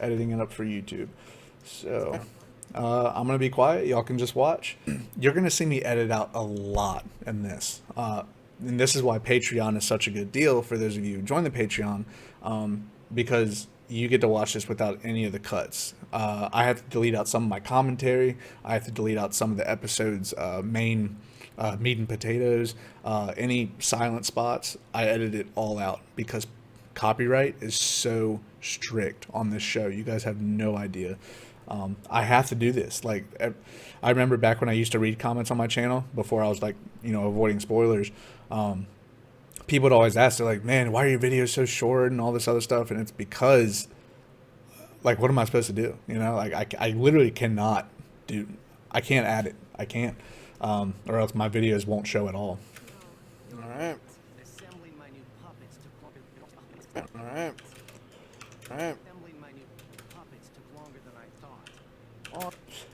[SPEAKER 1] editing it up for YouTube. So, I'm going to be quiet. Y'all can just watch. You're going to see me edit out a lot in this. And this is why Patreon is such a good deal for those of you who join the Patreon. Because you get to watch this without any of the cuts. I have to delete out some of my commentary. I have to delete out some of the episode's main meat and potatoes. Any silent spots, I edit it all out because copyright is so strict on this show. You guys have no idea. I have to do this. Like, I remember back when I used to read comments on my channel before I was like, you know, avoiding spoilers. People would always ask, they're like, man, why are your videos so short and all this other stuff? And it's because, like, what am I supposed to do? You know, like, I literally cannot do, I can't add it. I can't, or else my videos won't show at all. All right. All right. All right.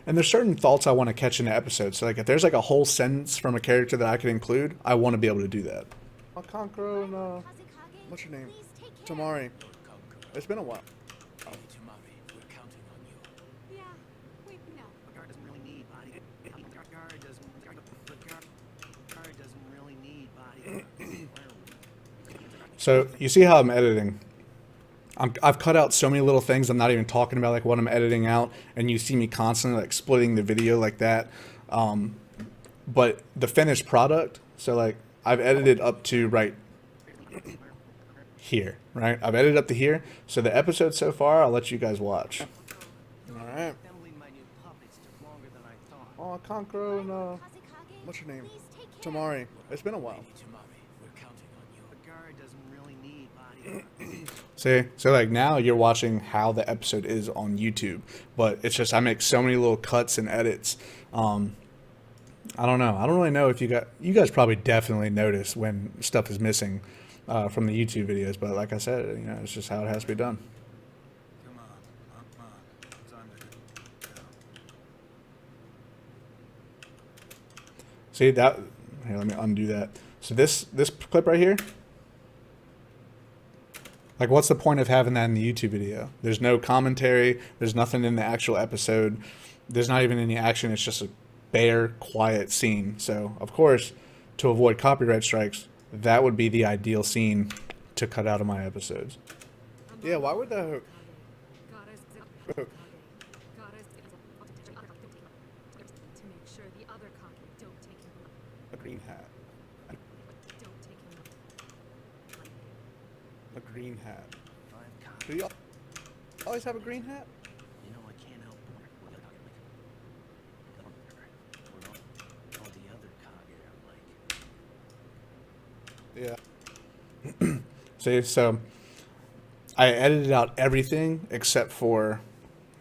[SPEAKER 1] And there's certain thoughts I want to catch in an episode. So, like, if there's, like, a whole sentence from a character that I could include, I want to be able to do that. Kankuro and, what's your name? Tamari. It's been a while. Oh. So you see how I'm editing. I've cut out so many little things. I'm not even talking about like what I'm editing out, and you see me constantly like splitting the video like that. But the finished product, so like I've edited up to right here, right? I've edited up to here. So the episode so far, I'll let you guys watch.
[SPEAKER 2] All right. Oh, Conqueror and what's your name? Tamari. It's been a while.
[SPEAKER 1] See, so like now you're watching how the episode is on YouTube, but it's just I make so many little cuts and edits. I don't know. I don't really know if you guys probably definitely notice when stuff is missing from the YouTube videos, but like I said, you know, it's just how it has to be done. See that? Here, let me undo that. So this clip right here. Like, what's the point of having that in the YouTube video? There's no commentary. There's nothing in the actual episode. There's not even any action. It's just a bare, quiet scene. So, of course, to avoid copyright strikes, that would be the ideal scene to cut out of my episodes.
[SPEAKER 2] Yeah, why would the a green hat? A green hat. Do you always have a green hat?
[SPEAKER 3] You know, I can't help all the other
[SPEAKER 2] Yeah.
[SPEAKER 1] See, so I edited out everything except for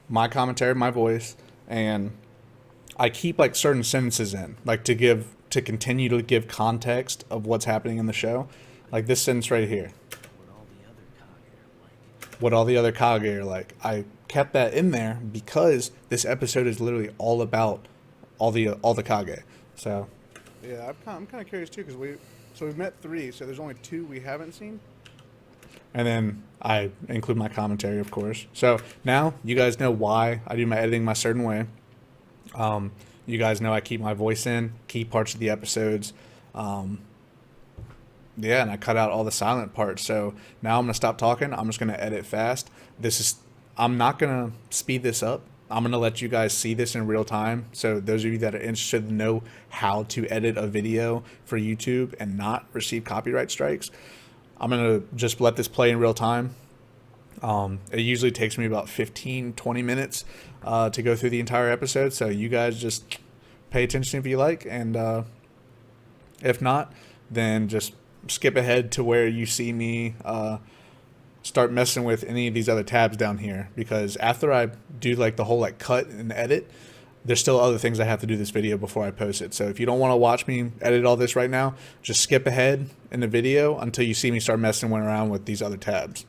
[SPEAKER 1] my commentary, my voice, and I keep like certain sentences in, like to continue to give context of what's happening in the show. Like this sentence right here. What all the other Kage are like. I kept that in there because this episode is literally all about all the Kage. So
[SPEAKER 2] Yeah, I'm kind of curious too because we've met 3, so there's only 2 we haven't seen.
[SPEAKER 1] and then I include my commentary, of course. So now you guys know why I do my editing my certain way. You guys know I keep my voice in, key parts of the episodes. Yeah, and I cut out all the silent parts. So now I'm going to stop talking. I'm just going to edit fast. I'm not going to speed this up. I'm going to let you guys see this in real time. So those of you that are interested to know how to edit a video for YouTube and not receive copyright strikes, I'm going to just let this play in real time. It usually takes me about 15-20 minutes to go through the entire episode. So you guys just pay attention if you like. And if not, then just skip ahead to where you see me start messing with any of these other tabs down here, because after I do like the whole like cut and edit, there's still other things I have to do this video before I post it. So if you don't want to watch me edit all this right now, just skip ahead in the video until you see me start messing around with these other tabs.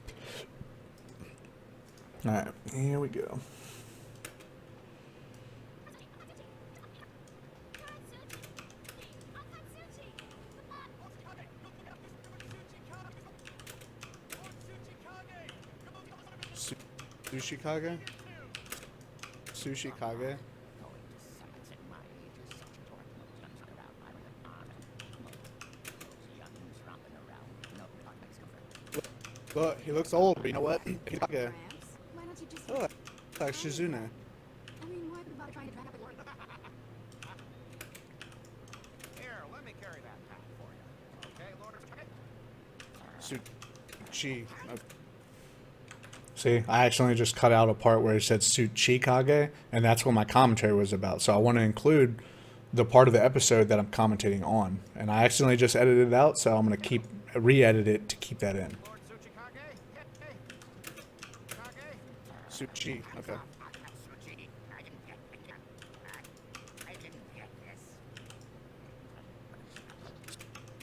[SPEAKER 1] All right, here we go.
[SPEAKER 2] Sushi Kage? Sushi Kage? Look, he looks old, but you know what? Kage.
[SPEAKER 4] Why don't you just
[SPEAKER 2] Oh, like Shizune.
[SPEAKER 4] I mean, why bother trying to track up a word?
[SPEAKER 3] Here, let me carry that pack for you. Okay, Lord.
[SPEAKER 2] Sushi.
[SPEAKER 1] See, I accidentally just cut out a part where it said Tsuchikage, and that's what my commentary was about. So I want to include the part of the episode that I'm commentating on. And I accidentally just edited it out, so I'm going to re-edit it to keep that in.
[SPEAKER 2] Sushi. Okay.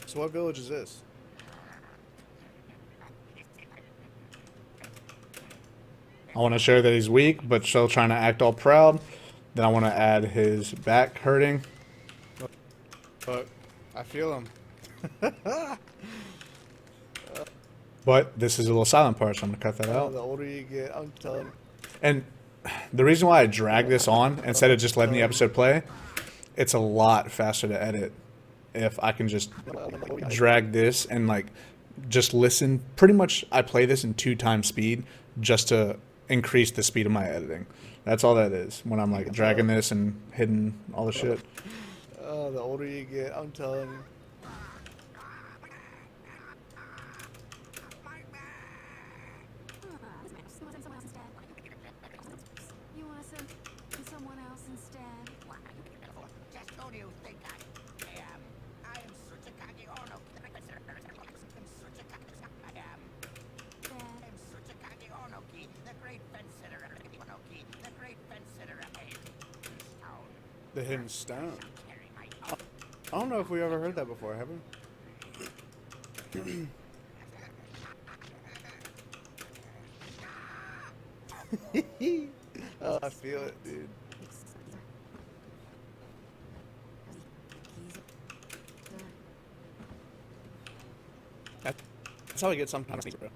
[SPEAKER 2] So what village is this?
[SPEAKER 1] I want to show that he's weak, but still trying to act all proud. Then I want to add his back hurting.
[SPEAKER 2] But I feel him.
[SPEAKER 1] But this is a little silent part, so I'm going to cut that out.
[SPEAKER 2] The older you get, I'm telling you.
[SPEAKER 1] And the reason why I drag this on instead of just letting the episode play, it's a lot faster to edit if I can just drag this and like just listen. Pretty much, I play this in 2x speed just to increase the speed of my editing. That's all that is when I'm like dragging this and hitting all the shit.
[SPEAKER 2] Oh, the older you get, I'm telling you.
[SPEAKER 4] This man, you want someone else instead? You want someone else instead?
[SPEAKER 3] Just who do you think I am? I am Tsuchikage Ono. I am Tsuchikage Onoki, the great fence-sitter. Onoki, the great fence-sitter of Stone.
[SPEAKER 2] The hidden stone.
[SPEAKER 3] Carry my
[SPEAKER 2] I don't know if we ever heard that before, have we? Oh, I feel it, dude. That's how I get sometimes, bro.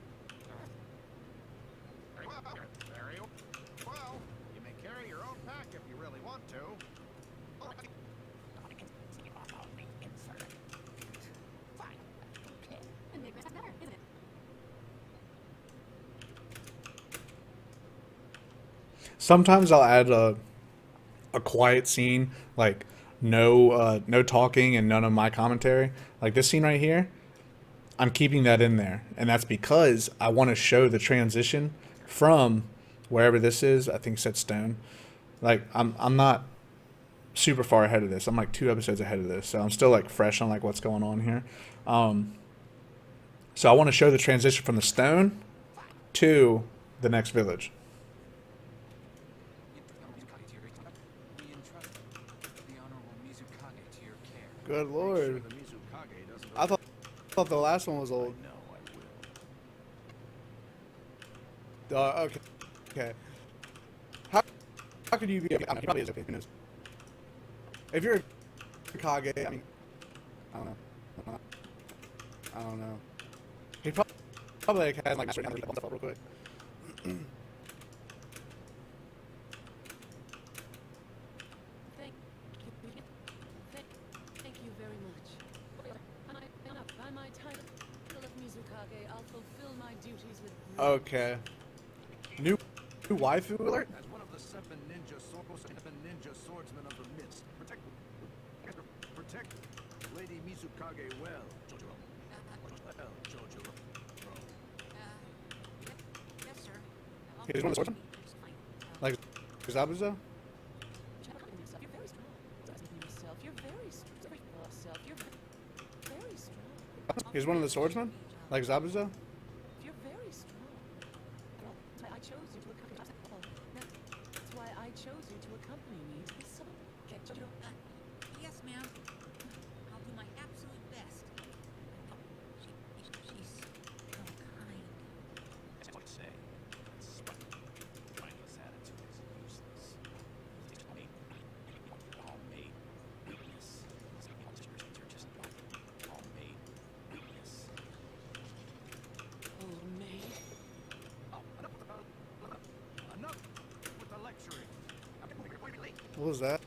[SPEAKER 3] Very well. You may carry your own pack if you really want to. Fine.
[SPEAKER 4] And maybe that's better, isn't it?
[SPEAKER 1] Sometimes I'll add a quiet scene, like no talking and none of my commentary. Like this scene right here, I'm keeping that in there, and that's because I want to show the transition from wherever this is. I think set stone. Like I'm not super far ahead of this. I'm like 2 episodes ahead of this, so I'm still like fresh on like what's going on here. So I want to show the transition from the stone to the next village.
[SPEAKER 2] Good lord. I thought the last one was old. Okay. Okay. How could you be? I mean, he probably is okay. Who knows? If you're a Kage, I mean, I don't know. I don't know. He probably like, has like mastered down stuff up real quick.
[SPEAKER 5] Thank you very much. By my title of Mizukage, I'll fulfill my duties with
[SPEAKER 2] Okay. New waifu alert?
[SPEAKER 3] As one of the seven ninja swordsmen of the mist, protect Lady Mizukage well, Jojuro. Well, Jojuro.
[SPEAKER 4] Yes, sir.
[SPEAKER 2] He's one of the swordsmen? Like Zabuza?
[SPEAKER 5] You're very strong. You're very strong. You're very strong.
[SPEAKER 2] He's one of the swordsmen? Like Zabuza?
[SPEAKER 5] You're very strong. That's why I chose you to accompany. That's why I chose you to accompany me to the summit. Okay, Jojo.
[SPEAKER 4] Yes, ma'am. I'll do my absolute best. Oh, she's so kind.
[SPEAKER 3] That's what I say. Mindless attitude is useless. It's all-made weakness. You're just all-made weakness.
[SPEAKER 5] Homemade.
[SPEAKER 3] Oh, enough with the lecturing. I'm late.
[SPEAKER 2] What was that?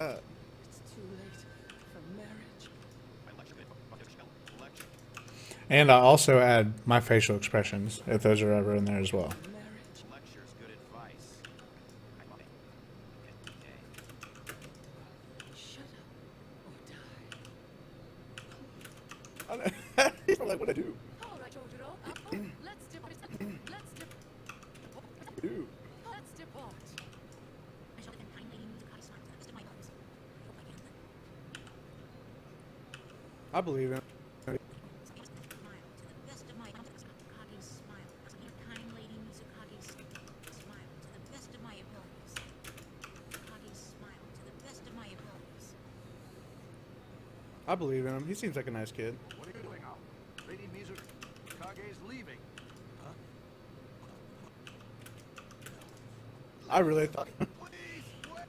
[SPEAKER 5] It's too late for marriage.
[SPEAKER 3] My lecture.
[SPEAKER 1] And I also add my facial expressions if those are ever in there as well.
[SPEAKER 5] Marriage.
[SPEAKER 3] Lecture's good advice. I love it. Okay.
[SPEAKER 5] Shut up or die.
[SPEAKER 2] He's probably like, what'd I do?
[SPEAKER 5] All right, Jojuro. Let's depart. Let's
[SPEAKER 2] Dude.
[SPEAKER 5] depart.
[SPEAKER 4] I shall then kindly Mizukage smile to the best of my abilities. I hope I can.
[SPEAKER 2] I believe him.
[SPEAKER 4] Smile to the best of my Mizukage's smile. Your kind lady Mizukage's smile to the best of my abilities. Mizukage's smile to the best of my abilities.
[SPEAKER 2] I believe in him. He seems like a nice kid.
[SPEAKER 3] What are you doing now? Lady Mizukage's leaving.
[SPEAKER 2] I really thought.
[SPEAKER 3] Please wait.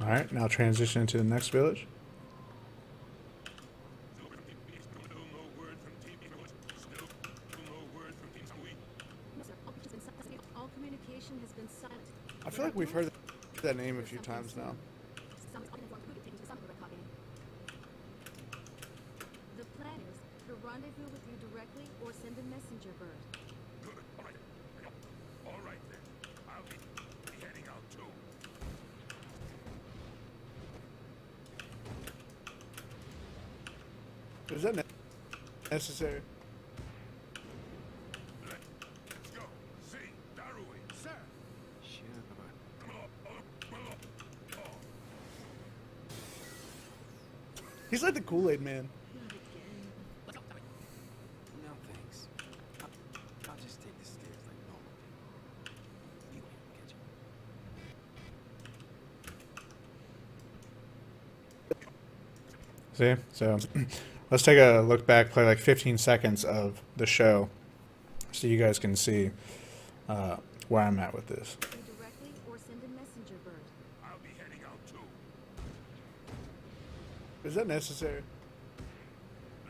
[SPEAKER 1] All right, now transition into the next village.
[SPEAKER 4] No, sir. All communication has been silent.
[SPEAKER 2] I feel like we've heard that name a few times now.
[SPEAKER 4] The plan is to
[SPEAKER 6] rendezvous with you directly or send a messenger bird.
[SPEAKER 7] Good. All right. All right then. I'll be heading out too.
[SPEAKER 2] Is that necessary?
[SPEAKER 7] Let's go. See, Darui. Sir.
[SPEAKER 2] He's like the Kool-Aid man.
[SPEAKER 8] No thanks. I'll just take the stairs like normal people. You won't catch
[SPEAKER 1] See? So let's take a look back, play like 15 seconds of the show so you guys can see where I'm at with this.
[SPEAKER 6] You directly or send a messenger bird.
[SPEAKER 7] I'll be heading out too.
[SPEAKER 2] Is that necessary?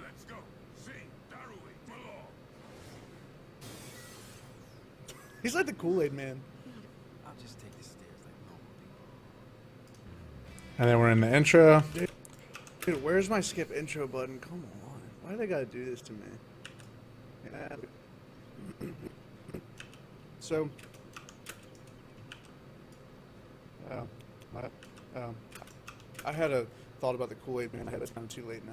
[SPEAKER 7] Let's go. See, Darui. Malone.
[SPEAKER 2] He's like the Kool-Aid man.
[SPEAKER 8] I'll just take the stairs like normal people.
[SPEAKER 1] And then we're in the intro.
[SPEAKER 2] Dude, where's my skip intro button? Come on. Why do they gotta do this to me? Yeah. So, I had a thought about the Kool-Aid man. I had it. I'm too late now.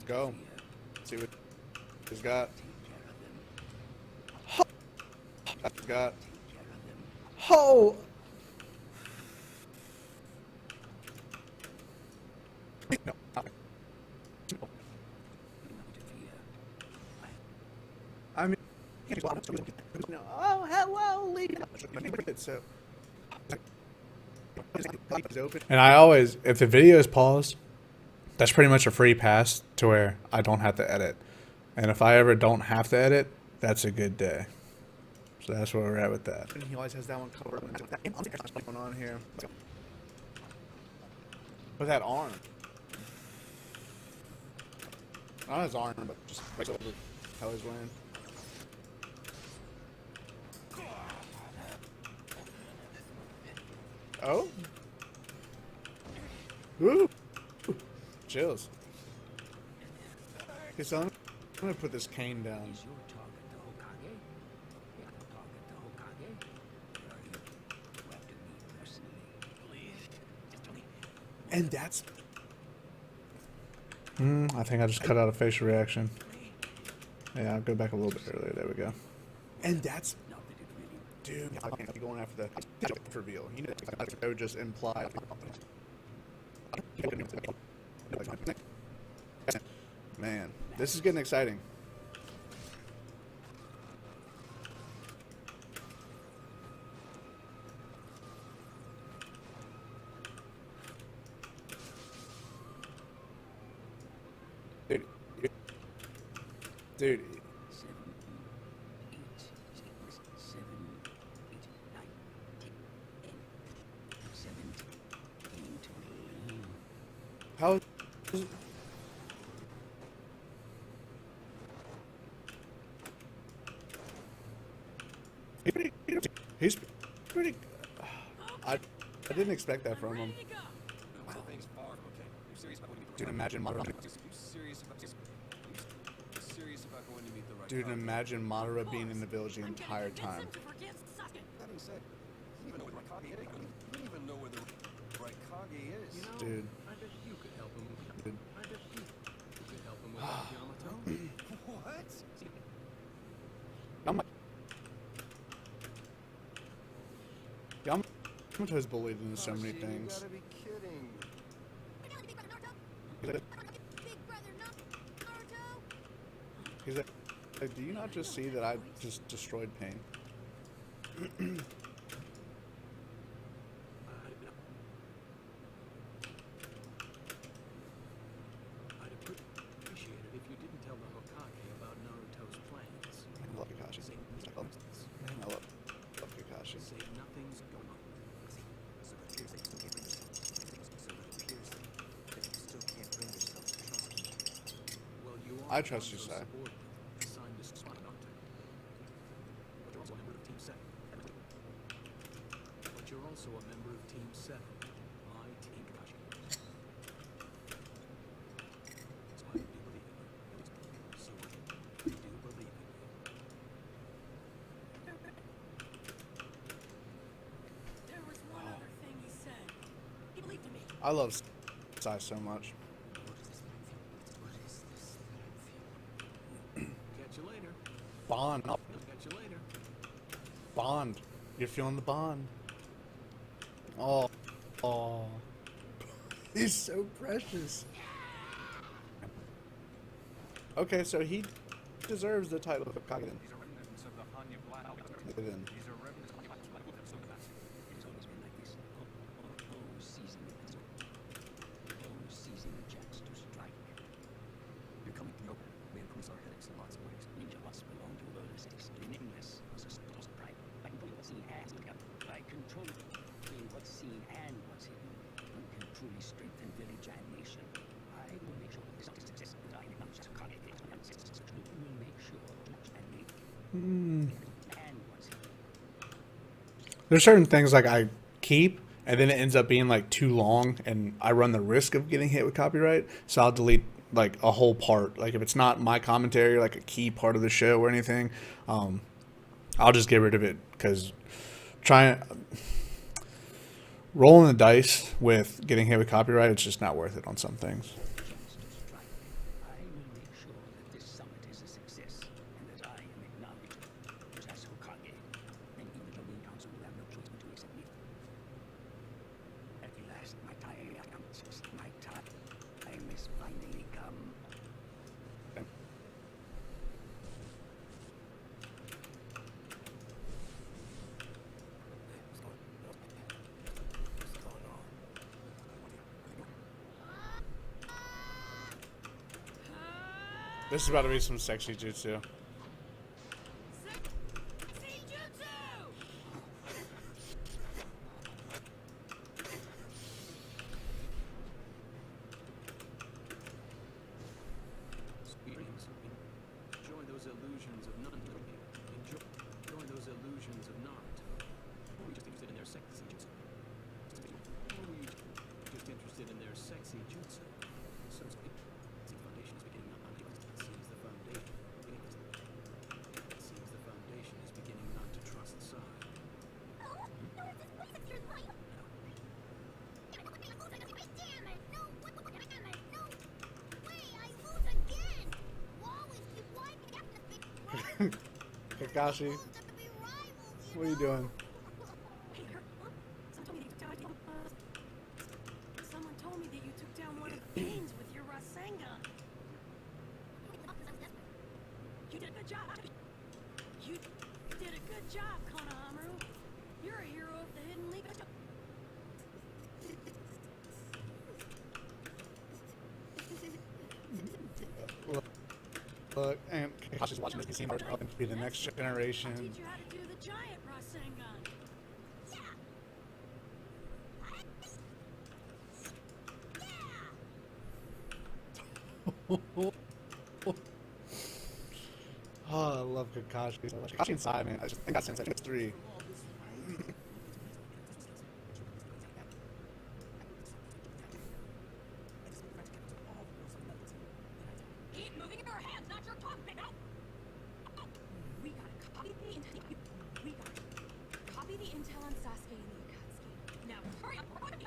[SPEAKER 2] Go. See what he's got. He's got. Oh. No. I mean, no. Oh, hello, Lee. So,
[SPEAKER 1] And I always, if the video is paused, that's pretty much a free pass to where I don't have to edit. And if I ever don't have to edit, that's a good day. So that's where we're at with that.
[SPEAKER 2] he always has that one covered. What's going on here? With that arm. Not his arm, but just right over how he's wearing. Oh? Ooh. Chills. Okay, so I'm gonna put this cane down. And that's...
[SPEAKER 1] I think I just cut out a facial reaction. Yeah, I'll go back a little bit earlier. There we go.
[SPEAKER 2] And that's... Dude, I can't be going after the reveal. You know, that would just imply... Man, this is getting exciting. Dude. How is it? He's pretty. I didn't expect that from him. Dude, imagine Dude, imagine Madara being in the village the entire time.
[SPEAKER 8] That being said, you even know where the Raikage is. You even know where the Raikage is.
[SPEAKER 2] Dude.
[SPEAKER 9] I bet you could help him.
[SPEAKER 2] Dude.
[SPEAKER 9] I bet you could help him with Yamato.
[SPEAKER 8] What?
[SPEAKER 2] Yamato's bullied into so many things.
[SPEAKER 8] You gotta be kidding.
[SPEAKER 2] He's like, do you not just see that I just destroyed Pain?
[SPEAKER 9] I'd appreciate it if you didn't tell the Hokage about Naruto's plans.
[SPEAKER 2] I love Kakashi. Man, I love Kakashi.
[SPEAKER 9] Say nothing's going on.
[SPEAKER 8] So it appears that you still can't bring this. So it appears that you still can't bring this.
[SPEAKER 1] I trust you, Si.
[SPEAKER 9] Signed this spot architect. But you're also a member of Team 7. But you're also a member of Team 7. My team, Kakashi. So I do believe in you. So I do believe in you.
[SPEAKER 5] There was one other thing he said. He believed in me.
[SPEAKER 1] I love Si so much.
[SPEAKER 9] Catch you later.
[SPEAKER 1] Bond.
[SPEAKER 9] Catch you later.
[SPEAKER 1] Bond. You're feeling the bond. Oh. Oh. He's so precious. Okay, so he deserves the title of Hokage then.
[SPEAKER 3] These are remnants of the Hanyu Black.
[SPEAKER 1] Then.
[SPEAKER 3] These are remnants of the Hanyu Black.
[SPEAKER 8] It's always been like this. Oh, season. Oh, season the jacks to strike. You're coming to know we improve our headaches in lots of ways. Ninja must belong to all the cities. Nameless was a source of pride. I control what's seen and I control between what's seen and what's hidden. One can truly strengthen village and nation. I will make sure this is success that I am not just Kage. We will make sure and make and what's hidden.
[SPEAKER 1] There's certain things like I keep and then it ends up being like too long and I run the risk of getting hit with copyright. So I'll delete like a whole part. Like if it's not my commentary, like a key part of the show or anything, I'll just get rid of it because rolling the dice with getting hit with copyright, it's just not worth it on some things.
[SPEAKER 8] I will make sure that this summit is a success and that I am acknowledged as Hokage. And even the main council will have no choice but to accept me. At last, my time has finally come. What's going on?
[SPEAKER 1] This is about to be some sexy jutsu.
[SPEAKER 9] Enjoy those illusions of Naruto. Enjoy those illusions of Naruto. Or were you just interested in their sexy jutsu? Or were you just interested in their sexy jutsu? So the foundation is beginning not to trust the side.
[SPEAKER 1] Kakashi, what are you doing?
[SPEAKER 5] Someone told me that you took down one of the pains with your Rasengan. You did a good job. You did a good job, Konohamaru. You're a hero of the Hidden League.
[SPEAKER 1] Look, and Kakashi's watching this scene. Probably be the next generation.
[SPEAKER 5] Teach you how to do the giant Rasengan.
[SPEAKER 1] Oh, I love Kakashi so much. Kakashi inside, man. I got sense. I think it's 3.
[SPEAKER 5] Keep moving your hands, not your tongue, big mouth. We gotta copy the intel. We gotta copy the intel on Sasuke and the Akatsuki. Now hurry up.
[SPEAKER 4] My apologies.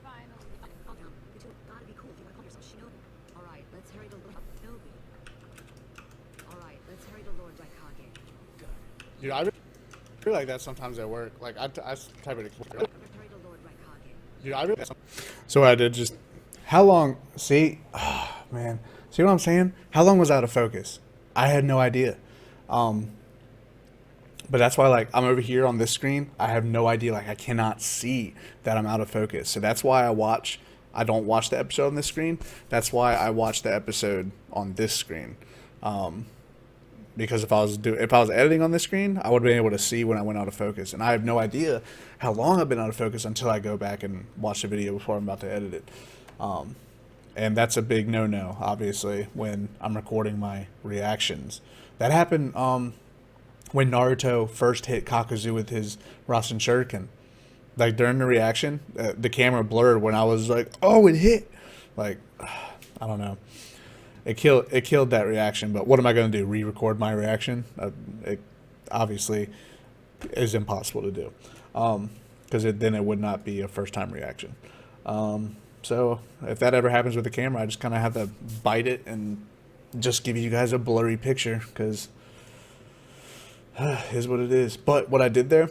[SPEAKER 5] Finally.
[SPEAKER 4] You two gotta be cool if you wanna call yourself Shinobi. Alright, let's hurry to Lord Shinobi. Alright, let's hurry to Lord Daikage.
[SPEAKER 1] Dude, I really like that sometimes at work. Like, I type it.
[SPEAKER 4] Hurry to Lord Daikage.
[SPEAKER 1] Dude, I really. So what I did just. How long? See, man. See what I'm saying? How long was I out of focus? I had no idea. But that's why, like, I'm over here on this screen. I have no idea. Like, I cannot see that I'm out of focus. So that's why I don't watch the episode on this screen. That's why I watch the episode on this screen. because if I was editing on this screen, I would have been able to see when I went out of focus, and I have no idea how long I've been out of focus until I go back and watch the video before I'm about to edit it. And that's a big no-no, obviously, when I'm recording my reactions. That happened when Naruto first hit Kakuzu with his Rasen Shuriken. Like, during the reaction, the camera blurred when I was like, oh, it hit! Like, I don't know. It killed that reaction, but what am I going to do? Re-record my reaction? It obviously is impossible to do, because then it would not be a first-time reaction. So if that ever happens with the camera, I just kind of have to bite it and just give you guys a blurry picture, because is what it is. But what I did there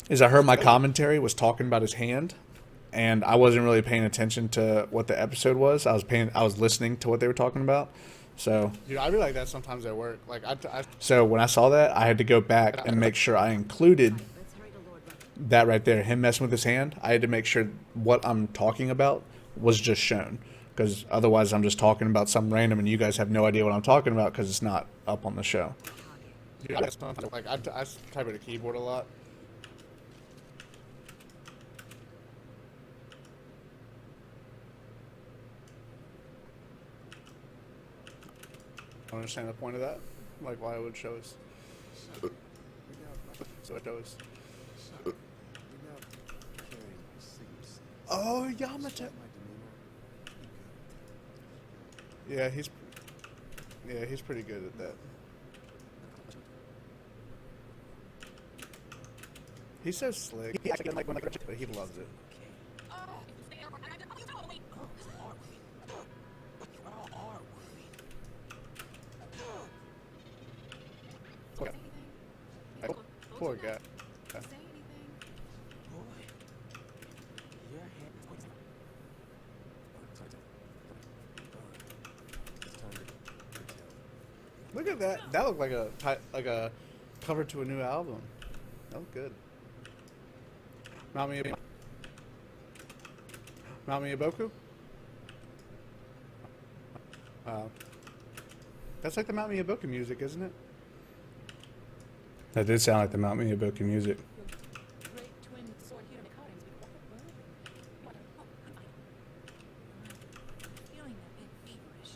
[SPEAKER 1] is I heard my commentary was talking about his hand, and I wasn't really paying attention to what the episode was. I was listening to what they were talking about. So,
[SPEAKER 2] Dude, I be like that sometimes at work. Like
[SPEAKER 1] so when I saw that, I had to go back and make sure I included that right there, him messing with his hand. I had to make sure what I'm talking about was just shown, because otherwise I'm just talking about something random and you guys have no idea what I'm talking about because it's not up on the show.
[SPEAKER 2] Dude, I type at a keyboard a lot. I don't understand the point of that. Like, why it would show us. So it shows. Oh, Yamata. Yeah, he's pretty good at that. He's so slick. He actually doesn't like when but he loves it. Poor guy. Look at that. That looked like a cover to a new album. That looked good. Mount Miyaboku? That's like the Mount Miyaboku music, isn't it?
[SPEAKER 1] That did sound like the Mount Miyaboku music.
[SPEAKER 4] Feeling a bit feverish.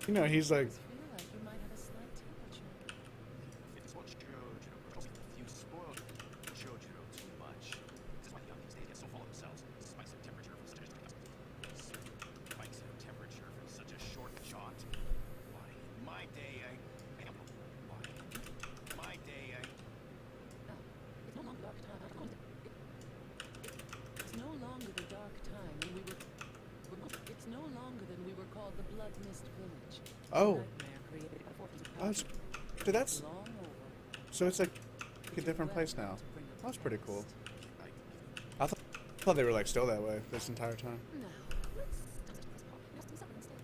[SPEAKER 2] You know, he's like.
[SPEAKER 3] It's what Shojiro, you spoiled Shojiro too much. This is why the young kids get so full of themselves. Spikes in temperature from such a short shot. Why? My day, why? My day,
[SPEAKER 5] It's no longer dark time. It's no longer the dark time when we were. It's no longer than we were called the Blood Mist Village.
[SPEAKER 2] Oh.
[SPEAKER 5] Nightmare created by forces of
[SPEAKER 2] Oh, so that's.
[SPEAKER 5] long over.
[SPEAKER 2] So it's like a different place now. That's pretty cool. I thought they were like still that way this entire time.
[SPEAKER 5] Now, let's do something instead.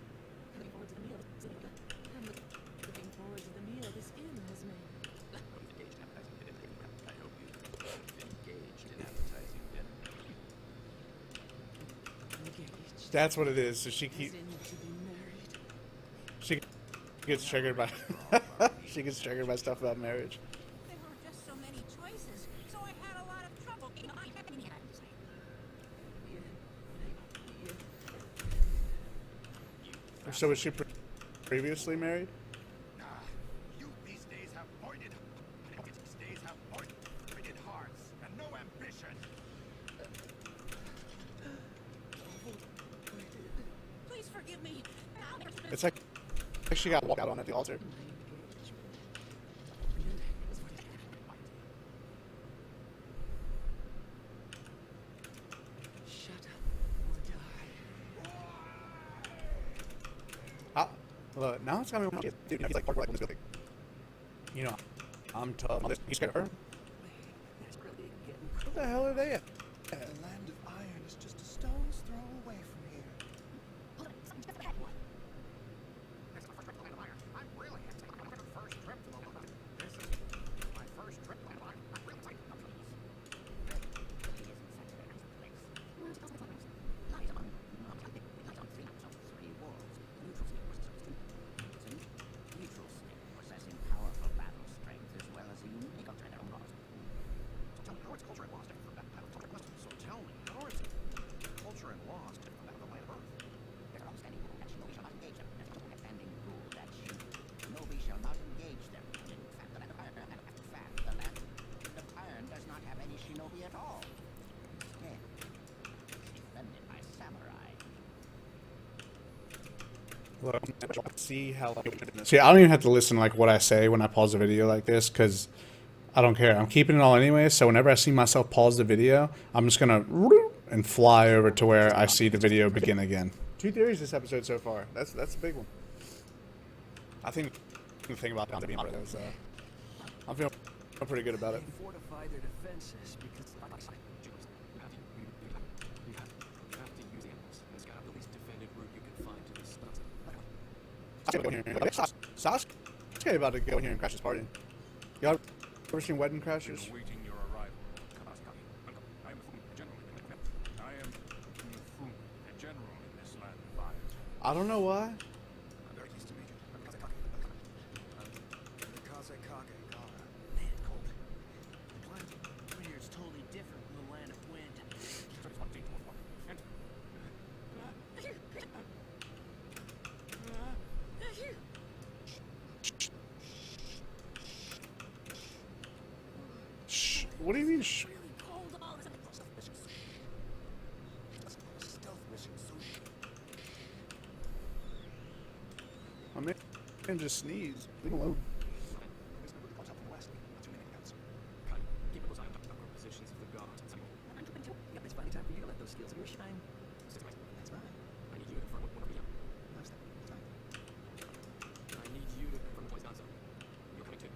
[SPEAKER 5] Looking forward to the meal. I'm looking forward to the meal this inn has made.
[SPEAKER 3] engaged in advertising bid. I hope you've engaged in advertising bid.
[SPEAKER 5] Engaged.
[SPEAKER 2] That's what it is. So
[SPEAKER 5] As in to be married.
[SPEAKER 2] she gets triggered by she gets triggered by stuff about marriage.
[SPEAKER 4] There were just so many choices, so I had a lot of trouble.
[SPEAKER 2] So was she previously married?
[SPEAKER 3] You these days have pointed hearts and no ambition.
[SPEAKER 4] Please forgive me.
[SPEAKER 2] It's like she got walked out on at the altar.
[SPEAKER 5] Shut up or die.
[SPEAKER 2] Look, now it's coming. Dude, he's like parked this building. You know, I'm tough. You scared of her? What the hell are they at?
[SPEAKER 3] The land of iron is just a stone's throw away from here.
[SPEAKER 4] Hold on, something just ahead.
[SPEAKER 3] This is my first trip to the land of iron. I'm really excited. My first trip to the land of iron. This is my first trip to the land of iron. I'm really excited. is culture and law different from that of culture and Western? So tell me, how is it? Culture and law is different from that of the land of Earth.
[SPEAKER 10] There are outstanding rule that Shinobi shall not engage them. There's no outstanding rule that Shinobi shall not engage them. In fact, the land of iron, the land of iron does not have any Shinobi at all. Instead, it's defended by samurai.
[SPEAKER 1] See, I don't even have to listen to like what I say when I pause a video like this, because I don't care. I'm keeping it all anyway, so whenever I see myself pause the video, I'm just gonna and fly over to where I see the video begin again.
[SPEAKER 2] 2 theories this episode so far. That's a big one.
[SPEAKER 1] I think the thing about that being is I'm feeling pretty good about it.
[SPEAKER 8] They fortify their defenses because
[SPEAKER 3] You have to use animals. And it's got to have the least defended route you can find to this stuff.
[SPEAKER 2] Sasuke about to go in here and crash his party. Y'all ever seen Wedding Crashers?
[SPEAKER 7] Awaiting your arrival. I am the general. I am the general in this land of fire.
[SPEAKER 2] I don't know why.
[SPEAKER 3] I'm very pleased to meet you. I'm
[SPEAKER 8] man, cold. The climate over here is totally different from the land of wind.
[SPEAKER 2] Shh. What do you mean? Shh. My man just sneezed. Leave him alone.
[SPEAKER 3] Keep a close eye on upper positions of the gods.
[SPEAKER 8] It's finally time for you to let those skills of yours shine. That's fine.
[SPEAKER 3] I need you to confirm one of the I need you to confirm the Gonzo. You're coming too.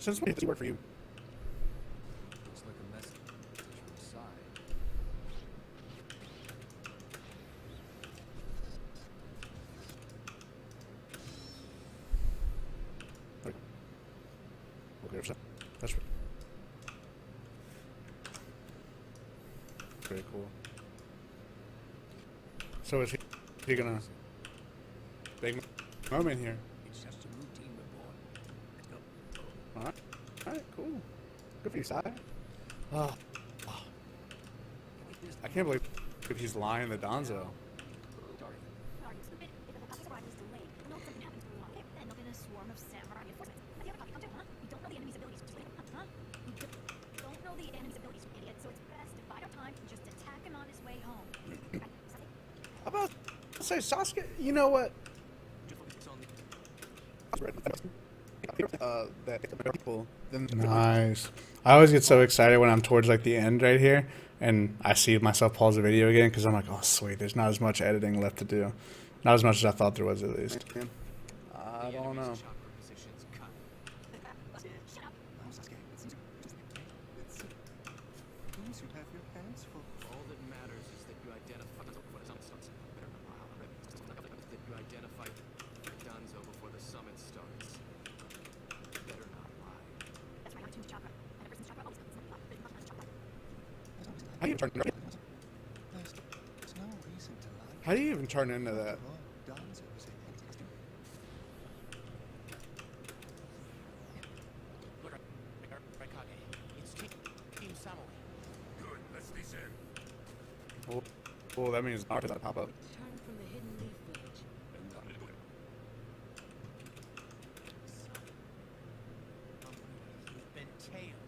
[SPEAKER 2] Since when does he work for you?
[SPEAKER 8] Looks like a message from Sai.
[SPEAKER 2] That's pretty cool. So is he gonna big moment here?
[SPEAKER 8] It's just a routine report. Let's go.
[SPEAKER 2] Alright, cool. Good for you, Sai. Oh. I can't believe he's lying to Donzo. About to say Sasuke, you know what? That people. Nice. I always get so excited when I'm towards like the end right here, and I see myself pause the video again because I'm like, oh sweet, there's not as much editing left to do, not as much as I thought there was at least. I don't know.
[SPEAKER 3] All that matters is that you identify Danzo before the summit starts. Better not lie.
[SPEAKER 2] How do you turn? How do you even turn into that?
[SPEAKER 3] Look, Raikage, it's Team Samurai.
[SPEAKER 7] Good, let's descend.
[SPEAKER 2] Oh, that means not gonna pop up.
[SPEAKER 6] Turn from the hidden leaf village.
[SPEAKER 3] You've been tailed.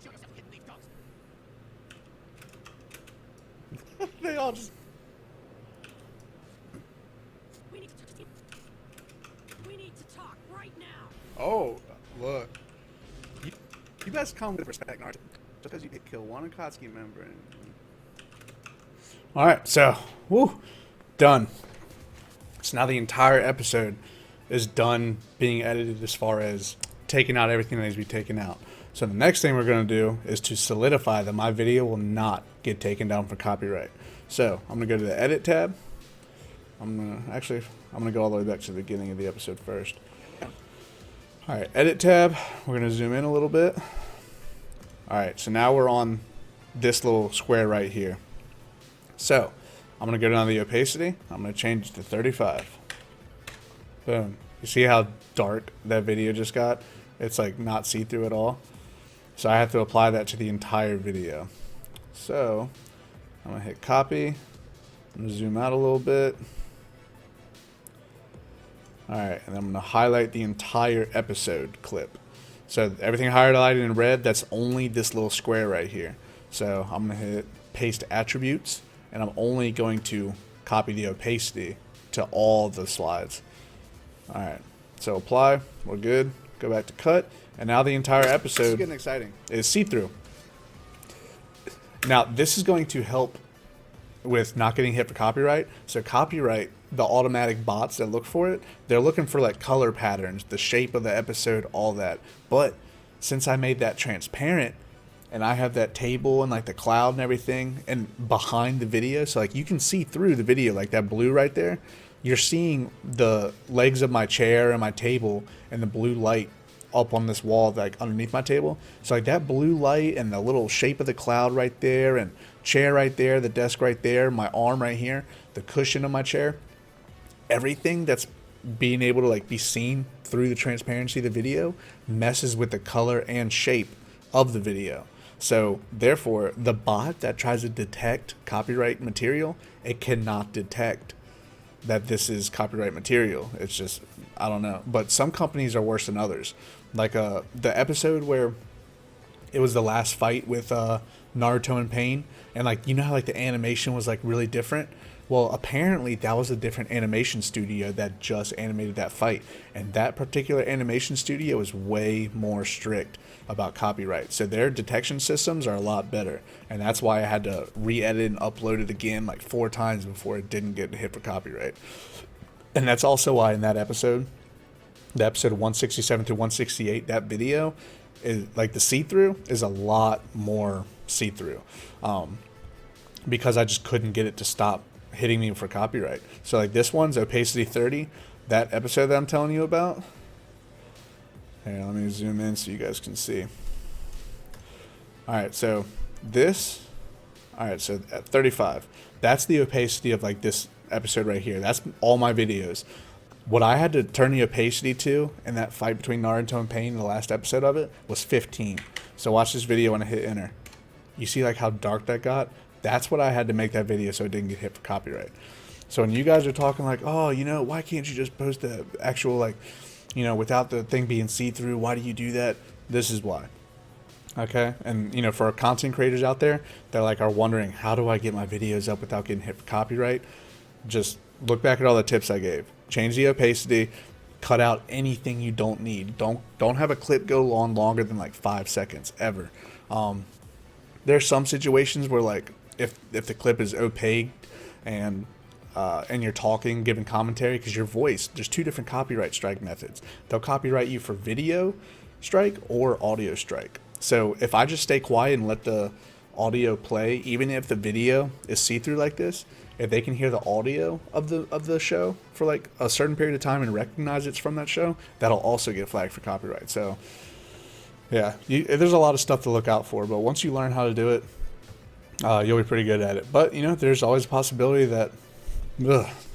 [SPEAKER 3] Show yourself hidden leaf dogs.
[SPEAKER 2] They all just.
[SPEAKER 5] We need to talk right now.
[SPEAKER 2] Oh, look. You best come with respect, Naruto. Just because you did kill one Akatsuki member. Alright, so, done. So now the entire episode is done being edited as far as taking out everything that needs to be taken out. So the next thing we're going to do is to solidify that my video will not get taken down for copyright. So I'm going to go to the edit tab. I'm going to go all the way back to the beginning of the episode first. Alright, edit tab. We're going to zoom in a little bit. Alright, so now we're on this little square right here. So, I'm going to go down to the opacity. I'm going to change it to 35. Boom. You see how dark that video just got?
[SPEAKER 1] it's like not see-through at all. So I have to apply that to the entire video. So I'm gonna hit copy. I'm gonna zoom out a little bit. Alright, and I'm gonna highlight the entire episode clip. So everything highlighted in red, that's only this little square right here. So I'm gonna hit paste attributes, and I'm only going to copy the opacity to all the slides. Alright, so apply, we're good. Go back to cut, and now the entire
[SPEAKER 2] This is
[SPEAKER 1] episode
[SPEAKER 2] getting exciting.
[SPEAKER 1] is see-through. Now this is going to help with not getting hit for copyright. So copyright, the automatic bots that look for it, they're looking for like color patterns, the shape of the episode, all that. But since I made that transparent, and I have that table and like the cloud and everything and behind the video, so like you can see through the video, like that blue right there, you're seeing the legs of my chair and my table and the blue light up on this wall, like underneath my table. So like that blue light and the little shape of the cloud right there, and chair right there, the desk right there, my arm right here, the cushion of my chair, everything that's being able to like be seen through the transparency of the video messes with the color and shape of the video. So therefore, the bot that tries to detect copyright material, it cannot detect that this is copyright material. It's just, I don't know. But some companies are worse than others. Like the episode where it was the last fight with Naruto and Pain, and like, you know how like the animation was like really different? Well, apparently that was a different animation studio that just animated that fight, and that particular animation studio is way more strict about copyright. So their detection systems are a lot better, and that's why I had to re-edit and upload it again like 4 times before it didn't get hit for copyright. And that's also why in that episode, the episode 167 to 168, that video is like the see-through is a lot more see-through, because I just couldn't get it to stop hitting me for copyright. So like this one's opacity 30, that episode that I'm telling you about. Here, let me zoom in so you guys can see. Alright, so this, alright, so at 35, that's the opacity of like this episode right here. That's all my videos. What I had to turn the opacity to in that fight between Naruto and Pain, the last episode of it, was 15. So watch this video when I hit enter. You see like how dark that got? That's what I had to make that video so it didn't get hit for copyright. So when you guys are talking like, oh, you know, why can't you just post the actual, like, you know, without the thing being see-through, why do you do that? This is why. Okay? And, you know, for our content creators out there that like are wondering, how do I get my videos up without getting hit for copyright? Just look back at all the tips I gave. Change the opacity, cut out anything you don't need. Don't have a clip go on longer than like 5 seconds ever. There's some situations where like if the clip is opaque and you're talking, giving commentary, because your voice, there's 2 different copyright strike methods. They'll copyright you for video strike or audio strike. So if I just stay quiet and let the audio play, even if the video is see-through like this, if they can hear the audio of the show for like a certain period of time and recognize it's from that show, that'll also get flagged for copyright. So yeah, there's a lot of stuff to look out for, but once you learn how to do it, you'll be pretty good at it. But you know, there's always a possibility that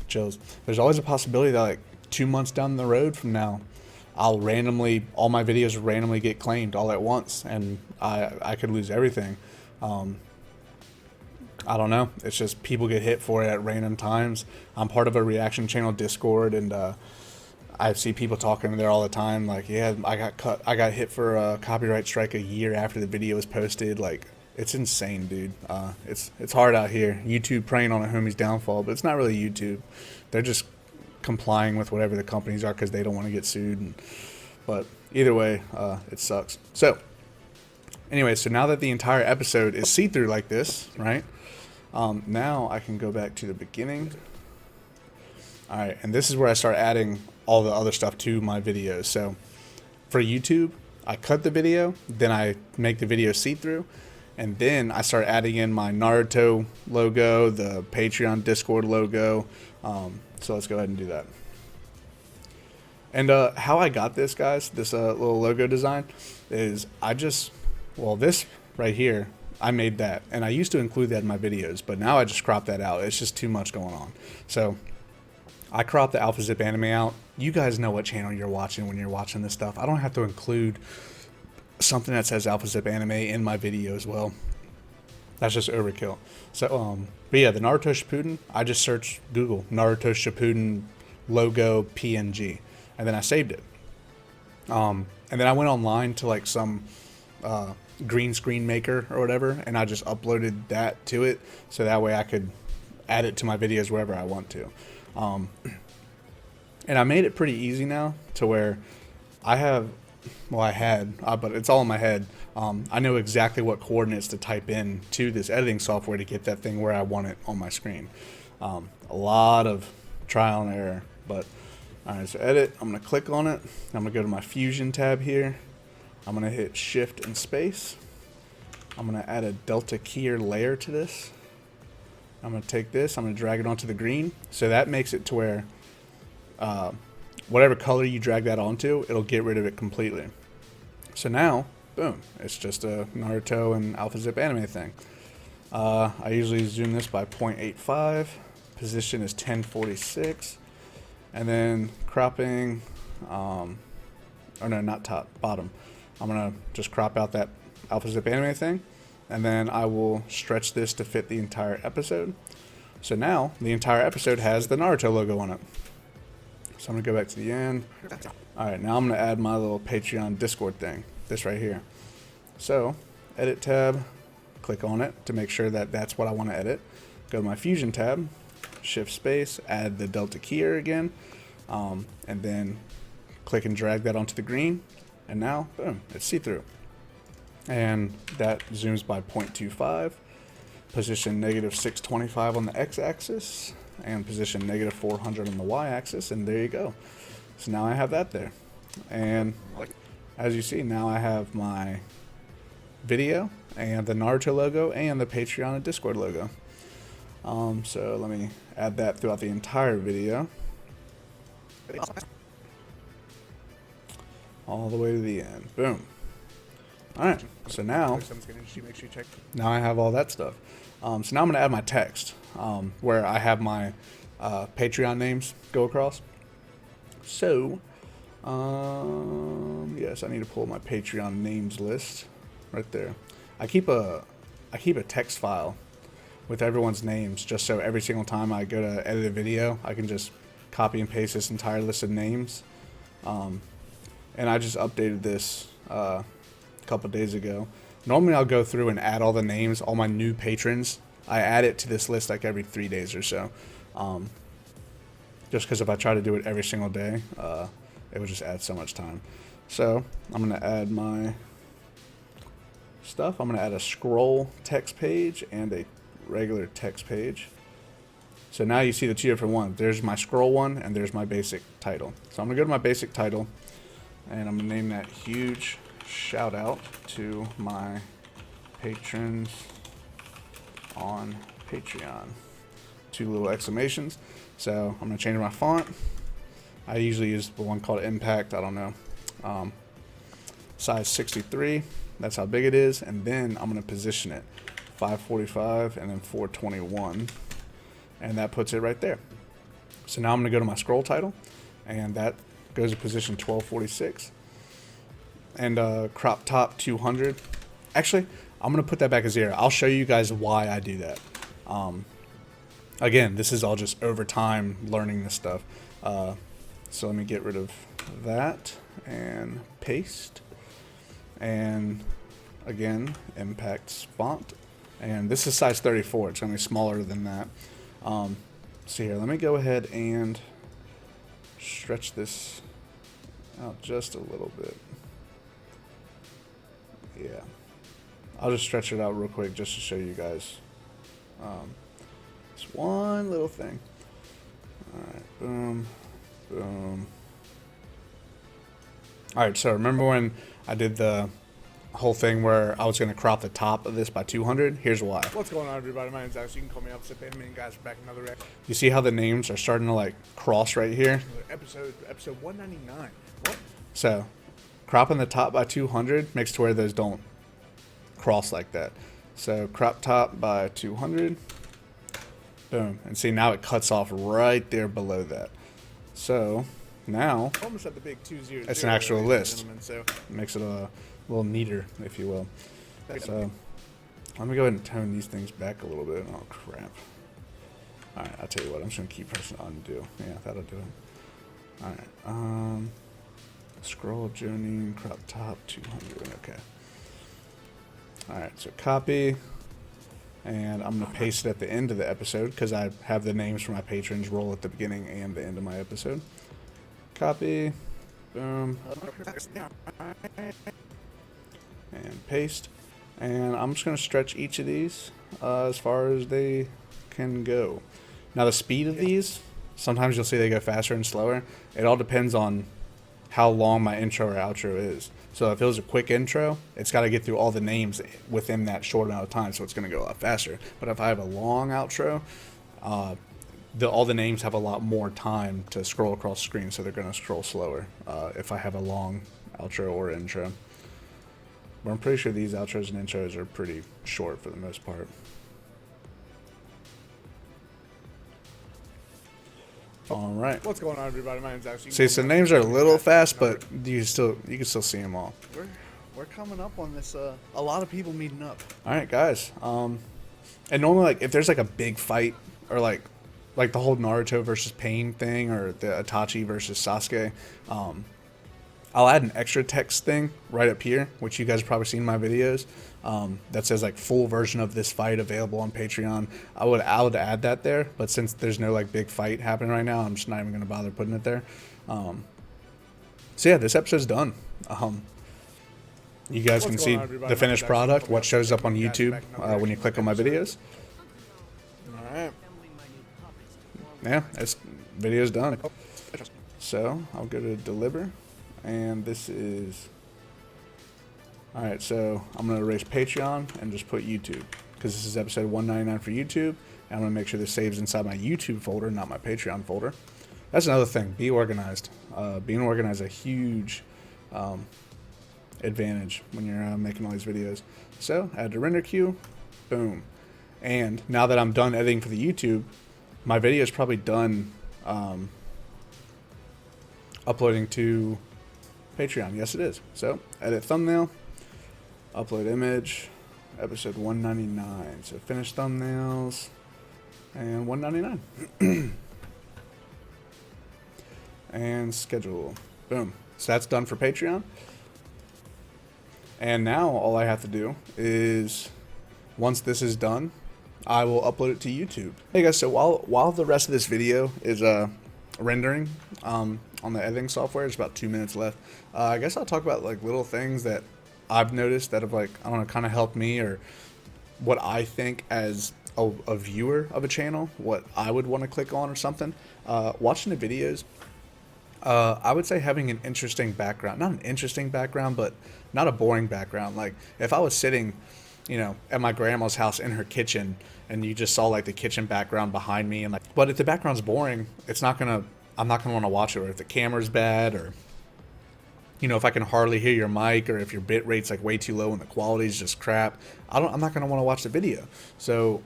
[SPEAKER 1] chills. There's always a possibility that like 2 months down the road from now, all my videos randomly get claimed all at once, and I could lose everything. I don't know. It's just people get hit for it at random times. I'm part of a reaction channel Discord, and I see people talking in there all the time. Like, yeah, I got hit for a copyright strike a year after the video was posted. Like, it's insane, dude. It's hard out here. YouTube preying on a homie's downfall, but it's not really YouTube. They're just complying with whatever the companies are because they don't want to get sued. But either way, it sucks. So anyway, so now that the entire episode is see-through like this, right? Now I can go back to the beginning. All right, and this is where I start adding all the other stuff to my videos. So for YouTube, I cut the video, then I make the video see-through, and then I start adding in my Naruto logo, the Patreon Discord logo. So let's go ahead and do that. And how I got this, guys, this little logo design, is this right here, I made that. And I used to include that in my videos, but now I just crop that out. It's just too much going on. So I crop the Alpha Zip anime out. You guys know what channel you're watching when you're watching this stuff. I don't have to include something that says Alpha Zip anime in my video as well. That's just overkill. So, but yeah, the Naruto Shippuden, I just searched Google Naruto Shippuden logo PNG, and then I saved it. And then I went online to like some green screen maker or whatever, and I just uploaded that to it, so that way I could add it to my videos wherever I want to. And I made it pretty easy now to where I have, well, I had, but it's all in my head. I know exactly what coordinates to type in to this editing software to get that thing where I want it on my screen. A lot of trial and error, but alright, so edit, I'm going to click on it. I'm going to go to my Fusion tab here. I'm going to hit Shift and Space. I'm going to add a Delta Keyer layer to this. I'm going to take this, I'm going to drag it onto the green. So that makes it to where whatever color you drag that onto, it'll get rid of it completely. So now, boom, it's just a Naruto and Alpha Zip anime thing. I usually zoom this by 0.85. Position is 1046. And then cropping, or no, not top, bottom. I'm going to just crop out that Alpha Zip anime thing. And then I will stretch this to fit the entire episode. So now the entire episode has the Naruto logo on it. So I'm going to go back to the end. Alright, now I'm going to add my little Patreon Discord thing. This right here. So, edit tab, click on it to make sure that that's what I want to edit. Go to my Fusion tab, Shift Space, add the Delta Keyer again, and then click and drag that onto the green. And now, boom, it's see-through. And that zooms by 0.25, position -625 on the x-axis, and position -400 on the y-axis, and there you go. So now I have that there. And as you see, now I have my video, and the Naruto logo, and the Patreon and Discord logo. So let me add that throughout the entire video. All the way to the end. Boom. Alright, so now I have all that stuff. So now I'm going to add my text, where I have my Patreon names go across. So, yes, I need to pull my Patreon names list right there. I keep a text file with everyone's names, just so every single time I go to edit a video, I can just copy and paste this entire list of names. And I just updated this a couple days ago. Normally I'll go through and add all the names, all my new patrons. I add it to this list like every 3 days or so. Just because if I try to do it every single day, it would just add so much time. So I'm going to add my stuff. I'm going to add a scroll text page and a regular text page. So now you see the two different ones. There's my scroll one and there's my basic title. So I'm going to go to my basic title and I'm going to name that huge shout out to my patrons on Patreon. 2 little exclamations. So I'm going to change my font. I usually use the one called Impact. I don't know. Size 63. That's how big it is. And then I'm going to position it 545 and then 421. And that puts it right there. So now I'm going to go to my scroll title. And that goes to position 1246. And crop top 200. Actually, I'm going to put that back at 0. I'll show you guys why I do that. Again, this is all just over time learning this stuff. So let me get rid of that and paste. And again, Impact's font. And this is size 34. It's going to be smaller than that. So here, let me go ahead and stretch this out just a little bit. Yeah. I'll just stretch it out real quick just to show you guys this one little thing. Alright, boom, boom. Alright, so remember when I did the whole thing where I was going to crop the top of this by 200? Here's why.
[SPEAKER 2] What's going on, everybody? My name's Alex. You can call me Alpha Zip Anime, and guys, we're back in another episode.
[SPEAKER 1] You see how the names are starting to like cross right here?
[SPEAKER 2] Episode 199. What?
[SPEAKER 1] So, cropping the top by 200 makes to where those don't cross like that. So, crop top by 200. Boom. And see, now it cuts off right there below that. So now
[SPEAKER 2] Almost at the big 200.
[SPEAKER 1] it's an actual
[SPEAKER 2] ladies and
[SPEAKER 1] list.
[SPEAKER 2] gentlemen, so
[SPEAKER 1] Makes it a little neater, if you will. So let me go ahead and tone these things back a little bit. Oh crap. Alright, I'll tell you what, I'm just gonna keep pressing undo. Yeah, that'll do it. Alright, scroll joining, crop top 200. Okay. Alright, so copy. And I'm going to paste it at the end of the episode because I have the names for my patrons roll at the beginning and the end of my episode. Copy. Boom. And paste. And I'm just going to stretch each of these as far as they can go. Now the speed of these, sometimes you'll see they go faster and slower. It all depends on how long my intro or outro is. So if it was a quick intro, it's got to get through all the names within that short amount of time, so it's going to go a lot faster. But if I have a long outro, all the names have a lot more time to scroll across the screen, so they're going to scroll slower if I have a long outro or intro. But I'm pretty sure these outros and intros are pretty short for the most part. All right.
[SPEAKER 2] what's going on, everybody? My name's Alex.
[SPEAKER 1] See, so the names are a little fast, but you can still see them all.
[SPEAKER 2] We're coming up on this. A lot of people meeting up.
[SPEAKER 1] All right, guys. And normally, like, if there's like a big fight or like the whole Naruto versus Pain thing or the Itachi versus Sasuke, I'll add an extra text thing right up here, which you guys have probably seen in my videos. That says like full version of this fight available on Patreon. I would add that there, but since there's no like big fight happening right now, I'm just not even gonna bother putting it there. So yeah, this episode's done. You guys can see the finished product, what shows up on YouTube when you click on my videos.
[SPEAKER 2] All right.
[SPEAKER 1] Yeah, this video's done. So I'll go to deliver, and this is. Alright, so I'm going to erase Patreon and just put YouTube, because this is episode 199 for YouTube, and I'm going to make sure this saves inside my YouTube folder, not my Patreon folder. That's another thing, be organized. Being organized is a huge advantage when you're making all these videos. So, add to render queue, boom. And now that I'm done editing for the YouTube, my video is probably done uploading to Patreon. Yes, it is. So, edit thumbnail. Upload image, episode 199. So finish thumbnails, and 199. And schedule. Boom. So that's done for Patreon. And now all I have to do is, once this is done, I will upload it to YouTube. Hey guys, so while the rest of this video is rendering on the editing software, there's about 2 minutes left. I guess I'll talk about like little things that I've noticed that have, like, I don't know, kind of helped me, or what I think as a viewer of a channel, what I would want to click on or something. Watching the videos, I would say having an interesting background, not an interesting background, but not a boring background. Like if I was sitting, you know, at my grandma's house in her kitchen, and you just saw like the kitchen background behind me, and like, but if the background's boring, I'm not gonna want to watch it. Or if the camera's bad, or you know, if I can hardly hear your mic, or if your bit rate's like way too low and the quality's just crap, I'm not gonna want to watch the video. So,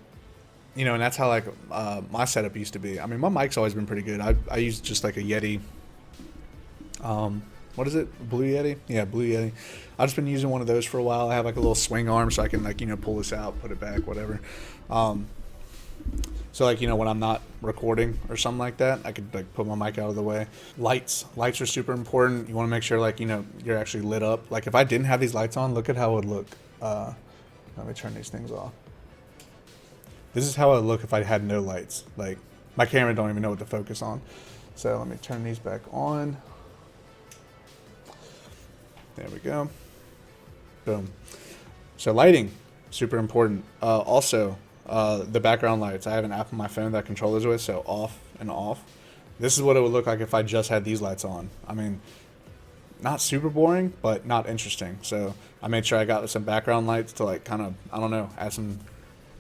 [SPEAKER 1] you know, and that's how like my setup used to be. I mean, my mic's always been pretty good. I use just like a Yeti. What is it? Blue Yeti? Yeah, Blue Yeti. I've just been using one of those for a while. I have like a little swing arm, so I can, like, you know, pull this out, put it back, whatever. So like, you know, when I'm not recording or something like that, I could like put my mic out of the way. Lights are super important. You want to make sure, like, you know, you're actually lit up. Like if I didn't have these lights on, look at how it would look. Let me turn these things off. This is how it would look if I had no lights. Like my camera don't even know what to focus on. So let me turn these back on. There we go. Boom. So lighting, super important. Also, the background lights. I have an app on my phone that I control those with, so off and off. This is what it would look like if I just had these lights on. I mean, not super boring, but not interesting. So I made sure I got some background lights to, like, kind of, I don't know, add some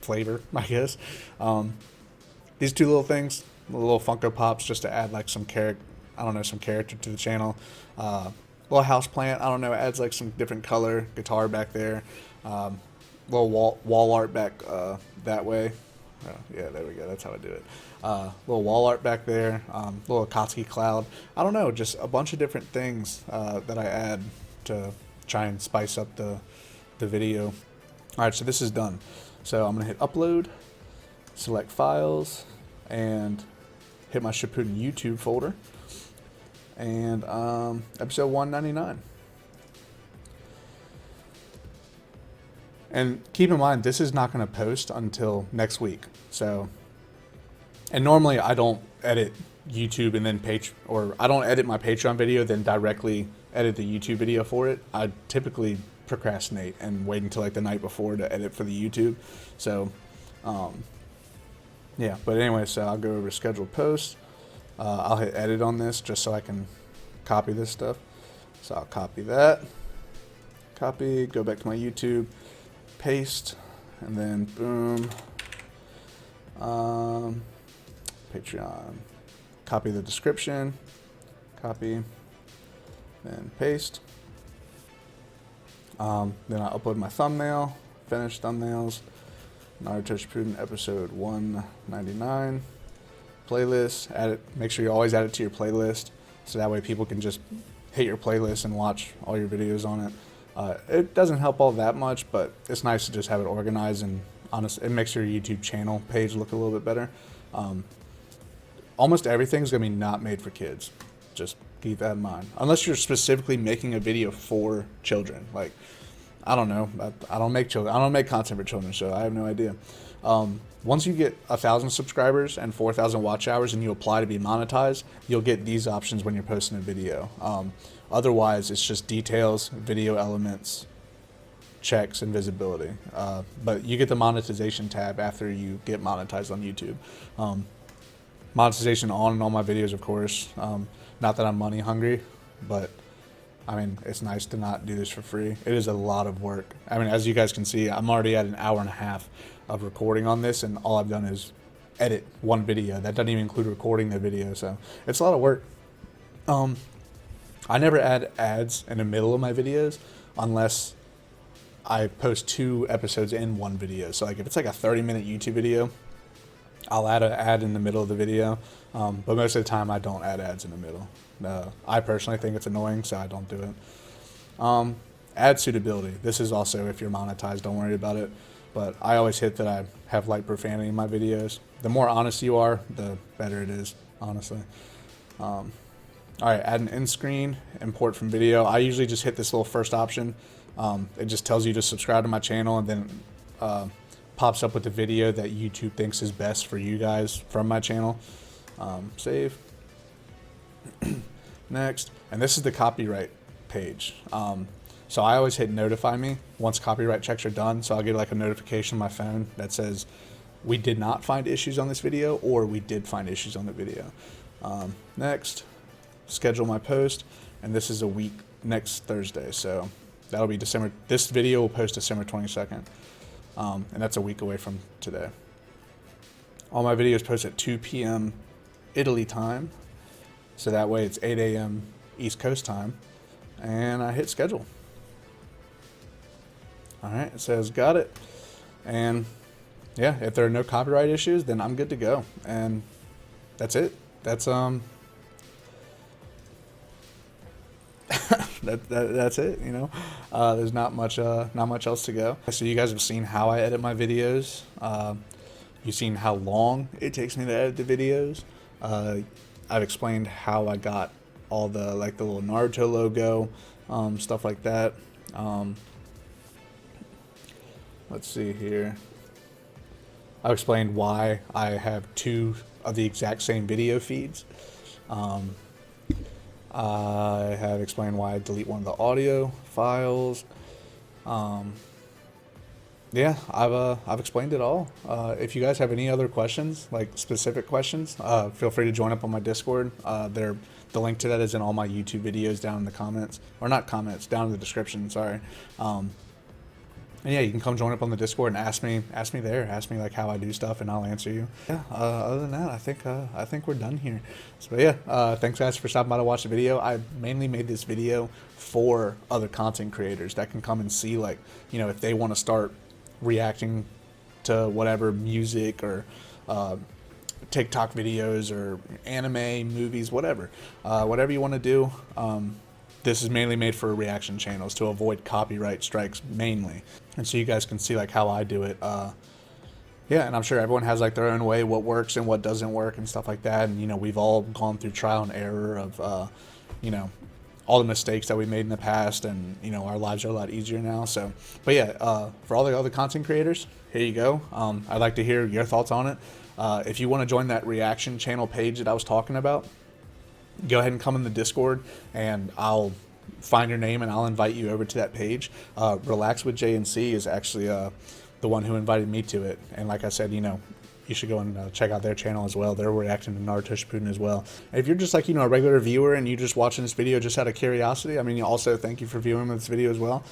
[SPEAKER 1] flavor, I guess. These two little things, little Funko Pops, just to add like some some character to the channel. Little house plant, I don't know, adds like some different color. Guitar back there, little wall art back that way. Oh, yeah, there we go. That's how I do it. Little wall art back there, little Akatsuki cloud. I don't know, just a bunch of different things that I add to try and spice up the video. All right, so this is done. So I'm gonna hit upload, select files, and hit my Shippuden YouTube folder. And episode 199. And keep in mind, this is not going to post until next week. So, and normally I don't edit YouTube and then I don't edit my Patreon video, then directly edit the YouTube video for it. I typically procrastinate and wait until like the night before to edit for the YouTube. So, yeah, but anyway, so I'll go over to scheduled posts. I'll hit edit on this just so I can copy this stuff. So I'll copy that, copy, go back to my YouTube, paste, and then boom, Patreon, copy the description, copy, then paste. Then I upload my thumbnail, finish thumbnails, Naruto Shippuden episode 199, playlist, add it, make sure you always add it to your playlist, so that way people can just hit your playlist and watch all your videos on it. It doesn't help all that much, but it's nice to just have it organized, and honestly, it makes your YouTube channel page look a little bit better. Almost everything's gonna be not made for kids. Just keep that in mind. Unless you're specifically making a video for children. Like, I don't know. I don't make children. I don't make content for children, so I have no idea. Once you get 1,000 subscribers and 4,000 watch hours and you apply to be monetized, you'll get these options when you're posting a video. Otherwise, it's just details, video elements, checks, and visibility. But you get the monetization tab after you get monetized on YouTube. Monetization on all my videos, of course. Not that I'm money hungry, but I mean, it's nice to not do this for free. It is a lot of work. I mean, as you guys can see, I'm already at an hour and a half of recording on this, and all I've done is edit one video. That doesn't even include recording the video, so it's a lot of work. I never add ads in the middle of my videos unless I post 2 episodes in one video. So like if it's like a 30-minute YouTube video, I'll add an ad in the middle of the video. But most of the time I don't add ads in the middle. I personally think it's annoying, so I don't do it. Ad suitability. This is also if you're monetized, don't worry about it. But I always hit that I have light profanity in my videos. The more honest you are, the better it is, honestly. Alright, add an end screen, import from video. I usually just hit this little first option. It just tells you to subscribe to my channel, and then pops up with the video that YouTube thinks is best for you guys from my channel. Save. Next. And this is the copyright page. So I always hit notify me once copyright checks are done. So I'll get like a notification on my phone that says we did not find issues on this video, or we did find issues on the video. Next. Schedule my post, and this is a week next Thursday, so that'll be December. This video will post December 22nd, and that's a week away from today. All my videos post at 2 p.m. Italy time, so that way it's 8 a.m. East Coast time, and I hit schedule. Alright, it says got it, and yeah, if there are no copyright issues, then I'm good to go, and that's it. That's that's it, you know. There's not much else to go. So you guys have seen how I edit my videos. You've seen how long it takes me to edit the videos. I've explained how I got all the the little Naruto logo, stuff like that. Let's see here. I've explained why I have 2 of the exact same video feeds. I have explained why I delete one of the audio files. Yeah, I've explained it all. If you guys have any other questions, like specific questions, feel free to join up on my Discord. The link to that is in all my YouTube videos down in the comments, or not comments, down in the description. Sorry. And yeah, you can come join up on the Discord and ask me there. Ask me like how I do stuff, and I'll answer you. Yeah. Other than that, I think we're done here. So yeah, thanks guys for stopping by to watch the video. I mainly made this video for other content creators that can come and see, like, you know, if they want to start reacting to whatever music or TikTok videos or anime, movies, whatever. Whatever you want to do. This is mainly made for reaction channels to avoid copyright strikes mainly. And so you guys can see like how I do it. Yeah, and I'm sure everyone has like their own way, what works and what doesn't work and stuff like that. And, you know, we've all gone through trial and error of, you know, all the mistakes that we made in the past, and, you know, our lives are a lot easier now. So, but yeah, for all the other content creators, here you go. I'd like to hear your thoughts on it. If you want to join that reaction channel page that I was talking about, go ahead and come in the Discord, and I'll find your name and I'll invite you over to that page. Relax with JNC is actually the one who invited me to it, and like I said, you know, you should go and check out their channel as well. They're reacting to Naruto Shippuden as well. And if you're just like, you know, a regular viewer and you just watching this video just out of curiosity, I mean, also thank you for viewing this video as well.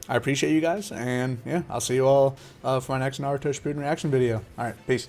[SPEAKER 1] I appreciate you guys, and yeah, I'll see you all for my next Naruto Shippuden reaction video. All right, peace.